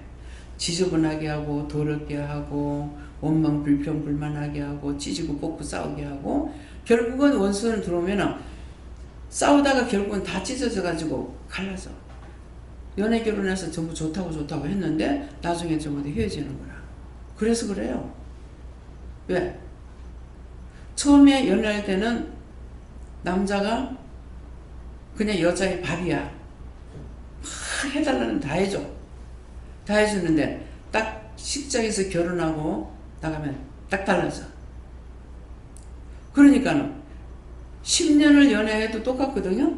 지저분하게 하고 더럽게 하고 원망 불평 불만하게 하고 찌지고 뽑고 싸우게 하고 결국은 원수는 들어오면 싸우다가 결국은 다 찢어져 가지고 갈라져. 연애 결혼해서 전부 좋다고 했는데 나중에 전부 다 헤어지는 거야. 그래서 그래요. 왜? 처음에 연애할 때는 남자가 그냥 여자의 밥이야. 막 해달라는 다 해줘. 다 해주는데 딱 식장에서 결혼하고 나가면 딱 달라져. 그러니까 10년을 연애해도 똑같거든요.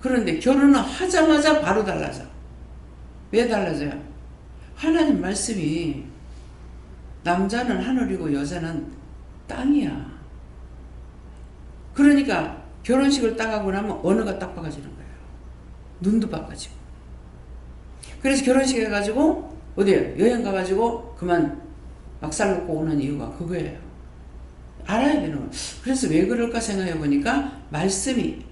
그런데 결혼을 하자마자 바로 달라져. 왜 달라져요? 하나님 말씀이 남자는 하늘이고 여자는 땅이야. 그러니까 결혼식을 딱 하고 나면 언어가 딱 바꿔지는 거예요. 눈도 바꿔지고. 그래서 결혼식 해가지고 어디에 여행 가가지고 그만 막살 놓고 오는 이유가 그거예요. 알아야 되는 거예요. 그래서 왜 그럴까 생각해 보니까 말씀이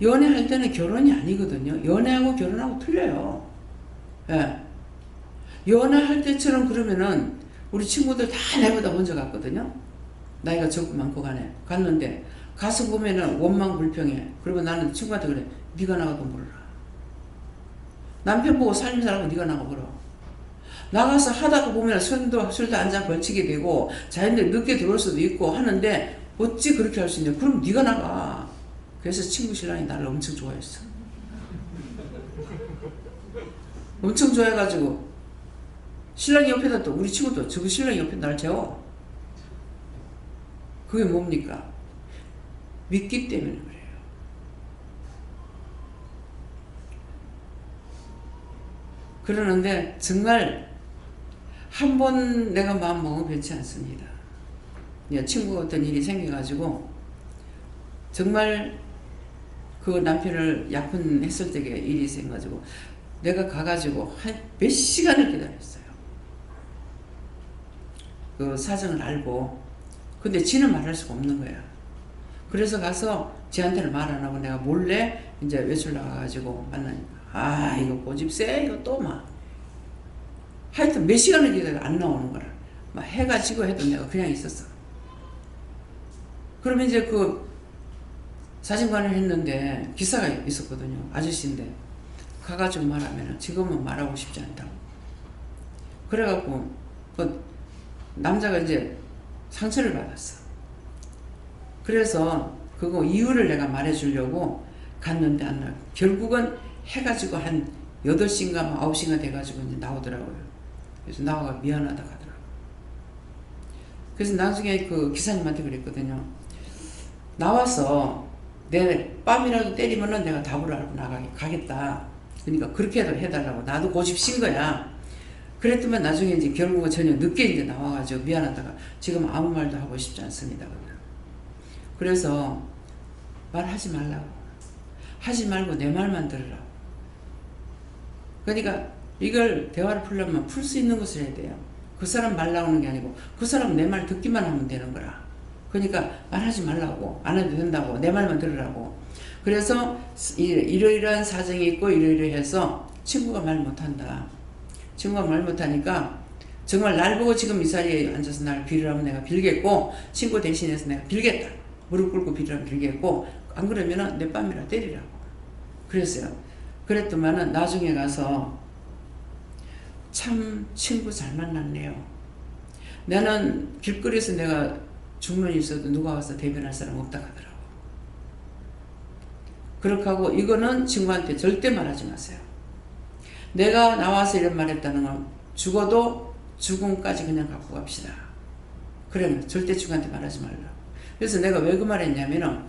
연애할 때는 결혼이 아니거든요. 연애하고 결혼하고 틀려요. 예. 연애할 때처럼 그러면은 우리 친구들 다 나보다 먼저 갔거든요. 나이가 적고 많고 가네. 갔는데 가서 보면은 원망 불평해. 그리고 나는 친구한테 그래. 네가 나가도 몰라. 남편 보고 살림 살라고 네가 나가 보라. 나가서 하다가 보면 술도 한잔 걸치게 되고 자연들 늦게 들어올 수도 있고 하는데 어찌 그렇게 할 수 있냐. 그럼 네가 나가. 그래서 친구 신랑이 나를 엄청 좋아했어. 엄청 좋아해가지고 신랑이 옆에다 또 우리 친구도 저그 신랑이 옆에 나를 재워. 그게 뭡니까? 믿기 때문에 그래요. 그러는데 정말 한 번 내가 마음 먹으면 변치 않습니다. 친구가 어떤 일이 생겨가지고 정말 그 남편을 약혼했을 때에 일이 생겨가지고 내가 가가지고 한 몇 시간을 기다렸어요. 그 사정을 알고. 근데 지는 말할 수가 없는 거야. 그래서 가서 지한테는 말 안 하고 내가 몰래 이제 외출 나가가지고 만나니까 이거 고집세 이거 또 막 하여튼 몇 시간을 기다려 안 나오는 거라. 막 해가 지고 해도 내가 그냥 있었어. 그러면 이제 그 사진관을 했는데 기사가 있었거든요. 아저씨인데 가가지고 말하면 지금은 말하고 싶지 않다고. 그래갖고 그 남자가 이제 상처를 받았어. 그래서 그거 이유를 내가 말해주려고 갔는데 안 나와. 결국은 해가지고 한 8시인가 9시인가 돼가지고 이제 나오더라고요. 그래서 나와가 미안하다 하더라고요. 그래서 나중에 그 기사님한테 그랬거든요. 나와서 내 뺨이라도 때리면은 내가 답을 알고 가겠다. 그러니까 그렇게 해달라고. 나도 고집 신 거야. 그랬더만 나중에 이제 결국은 저녁 늦게 이제 나와가지고 미안하다가 지금 아무 말도 하고 싶지 않습니다. 그래서 말하지 말라고. 하지 말고 내 말만 들으라고. 그러니까 이걸 대화를 풀려면 풀 수 있는 것을 해야 돼요. 그 사람 말 나오는 게 아니고 그 사람 내 말 듣기만 하면 되는 거라. 그러니까 말하지 말라고. 안 해도 된다고. 내 말만 들으라고. 그래서 이러이러한 사정이 있고 이러이러해서 친구가 말 못한다. 친구가 말 못하니까 정말 날 보고 지금 이 자리에 앉아서 날 빌으라면 내가 빌겠고 친구 대신해서 내가 빌겠다. 무릎 꿇고 빌으라면 빌겠고 안 그러면 내 뺨이라 때리라고. 그랬어요. 그랬더만은 나중에 가서 참 친구 잘 만났네요. 나는 길거리에서 내가 죽는 일 있어도 누가 와서 대변할 사람 없다 하더라고. 그렇게 하고 이거는 친구한테 절대 말하지 마세요. 내가 나와서 이런 말 했다는 건 죽어도 죽음까지 그냥 갖고 갑시다. 그래, 절대 죽한테 말하지 말라. 그래서 내가 왜 그 말 했냐면은,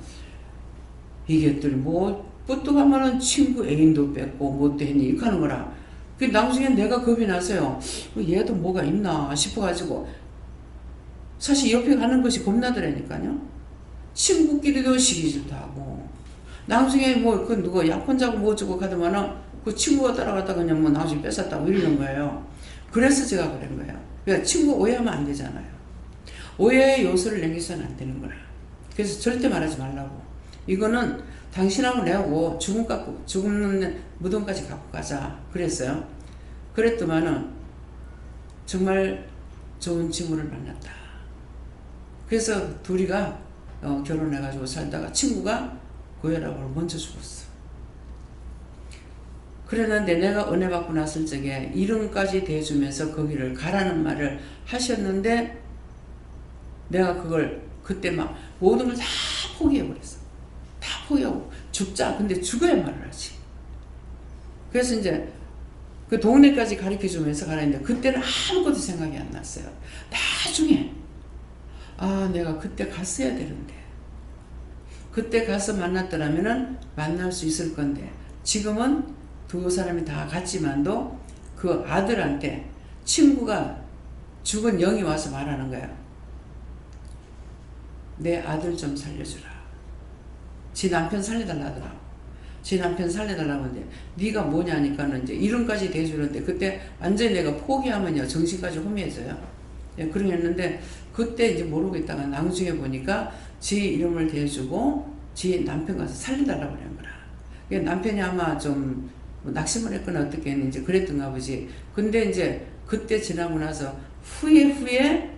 이게들 뭐, 뿌뚝하면은 친구 애인도 뺏고, 뭐 했니, 이렇게 하는 거라. 그 나중에 내가 겁이 나서요. 얘도 뭐가 있나 싶어가지고, 사실 옆에 가는 것이 겁나더라니까요. 친구끼리도 시기질도 하고, 나중에 뭐, 그 누가 약혼 자고 뭐 어쩌고 가더만은, 그 친구가 따라갔다가 그냥 뭐 나중에 뺏었다고 이러는 거예요. 그래서 제가 그런 거예요. 그러니까 친구 오해하면 안 되잖아요. 오해의 요소를 남겨서는 안 되는 거라. 그래서 절대 말하지 말라고. 이거는 당신하고 내하고 죽는 무덤까지 갖고 가자. 그랬어요. 그랬더만은 정말 좋은 친구를 만났다. 그래서 둘이가 결혼해가지고 살다가 친구가 고혈압으로 먼저 죽었어. 그랬는데 내가 은혜 받고 났을 적에 이름까지 대주면서 거기를 가라는 말을 하셨는데 내가 그걸 그때 막 모든 걸 다 포기해버렸어. 다 포기하고 죽자. 근데 죽어야 말을 하지. 그래서 이제 그 동네까지 가르쳐주면서 가라는데 그때는 아무것도 생각이 안 났어요. 나중에 내가 그때 갔어야 되는데 그때 가서 만났더라면은 만날 수 있을 건데 지금은 두 사람이 다 갔지만도 그 아들한테 친구가 죽은 영이 와서 말하는 거야. 내 아들 좀 살려주라. 지 남편 살려달라 하더라고. 지 남편 살려달라고 하는데 네가 뭐냐니까는 이제 이름까지 대주는데 그때 완전히 내가 포기하면요 정신까지 혼미해져요. 예, 그러겠는데 그때 이제 모르고 있다가 나중에 보니까 지 이름을 대주고 지 남편 가서 살려달라고 그런 거라. 남편이 아마 좀 낙심을 했거나 어떻게 했는지 그랬던가 보지. 근데 이제 그때 지나고 나서 후에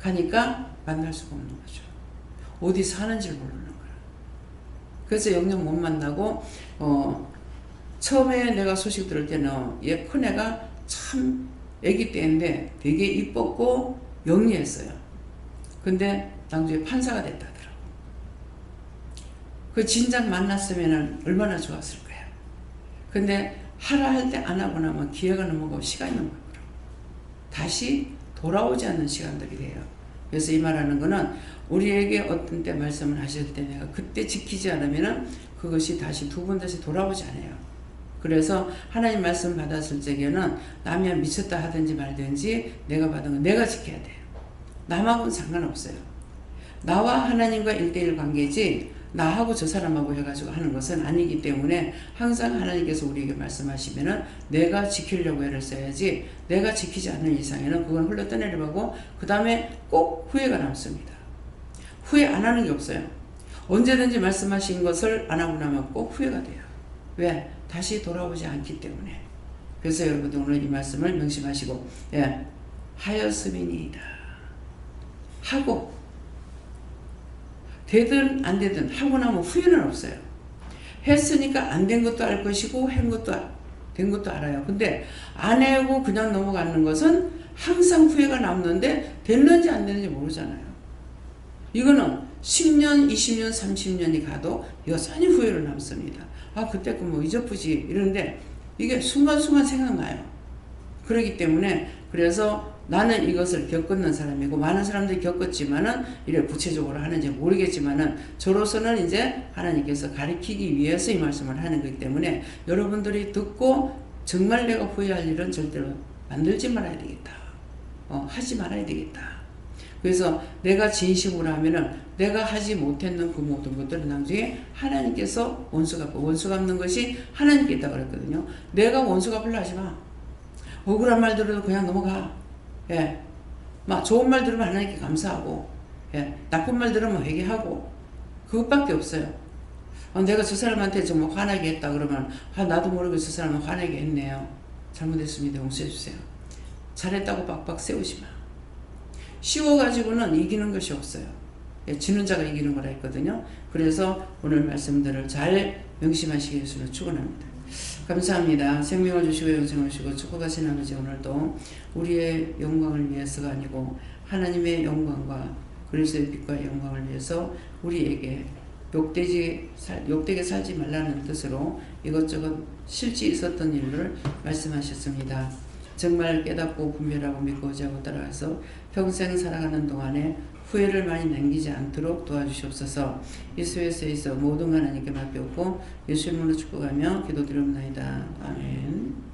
가니까 만날 수가 없는 거죠. 어디 사는지를 모르는 거야. 그래서 영영 못 만나고 처음에 내가 소식 들을 때는 얘 큰애가 참 애기 때인데 되게 이뻤고 영리했어요. 근데 나중에 판사가 됐다더라고. 그 진작 만났으면 얼마나 좋았을 거야. 근데 하라 할 때 안 하고 나면 기회가 넘어가고 시간이 넘어가고 다시 돌아오지 않는 시간들이 돼요. 그래서 이 말하는 거는 우리에게 어떤 때 말씀을 하실 때 내가 그때 지키지 않으면 그것이 다시 두 번 다시 돌아오지 않아요. 그래서 하나님 말씀 받았을 적에는 남이 미쳤다 하든지 말든지 내가 받은 건 내가 지켜야 돼요. 남하고는 상관없어요. 나와 하나님과 1대1 관계지 나하고 저 사람하고 해가지고 하는 것은 아니기 때문에 항상 하나님께서 우리에게 말씀하시면은 내가 지키려고 애를 써야지 내가 지키지 않는 이상에는 그건 흘러 떠내려가고 그 다음에 꼭 후회가 남습니다. 후회 안 하는 게 없어요. 언제든지 말씀하신 것을 안 하고 나면 꼭 후회가 돼요. 왜? 다시 돌아오지 않기 때문에. 그래서 여러분들 오늘 이 말씀을 명심하시고 하였음이니이다. 하고 되든 안 되든 하고 나면 후회는 없어요. 했으니까 안 된 것도 알 것이고 된 것도 알아요. 근데 안 하고 그냥 넘어가는 것은 항상 후회가 남는데 됐는지 안 됐는지 모르잖아요. 이거는 10년, 20년, 30년이 가도 여전히 후회를 남습니다. 그때 그 뭐 잊어보지 이러는데 이게 순간순간 생각나요. 그렇기 때문에 그래서 나는 이것을 겪었는 사람이고 많은 사람들이 겪었지만은 이래 구체적으로 하는지 모르겠지만은 저로서는 이제 하나님께서 가르치기 위해서 이 말씀을 하는 거기 때문에 여러분들이 듣고 정말 내가 후회할 일은 절대로 만들지 말아야 되겠다. 하지 말아야 되겠다. 그래서 내가 진심으로 하면은 내가 하지 못했는 그 모든 것들은 나중에 하나님께서 원수 갚는 것이 하나님께 있다고 그랬거든요. 내가 원수 갚으려 하지 마. 억울한 말 들어도 그냥 넘어가. 막 좋은 말 들으면 하나님께 감사하고, 나쁜 말 들으면 회개하고, 그것밖에 없어요. 내가 저 사람한테 정말 화나게 했다 그러면, 나도 모르게 저 사람은 화나게 했네요. 잘못했습니다. 용서해주세요. 잘했다고 빡빡 세우지 마. 쉬워가지고는 이기는 것이 없어요. 지는 자가 이기는 거라 했거든요. 그래서 오늘 말씀들을 잘 명심하시기 위해서 축원합니다. 감사합니다. 생명을 주시고 영생을 주시고 축복하신 아버지 오늘도 우리의 영광을 위해서가 아니고 하나님의 영광과 그리스도의 빛과 영광을 위해서 우리에게 욕되게 살지 말라는 뜻으로 이것저것 실제 있었던 일을 말씀하셨습니다. 정말 깨닫고 분별하고 믿고 의지하고 따라가서 평생 살아가는 동안에 후회를 많이 남기지 않도록 도와주시옵소서. 예수에서 모든 하나님께 맡겼고 예수 이름으로 축복하며 기도드립니다. 아멘.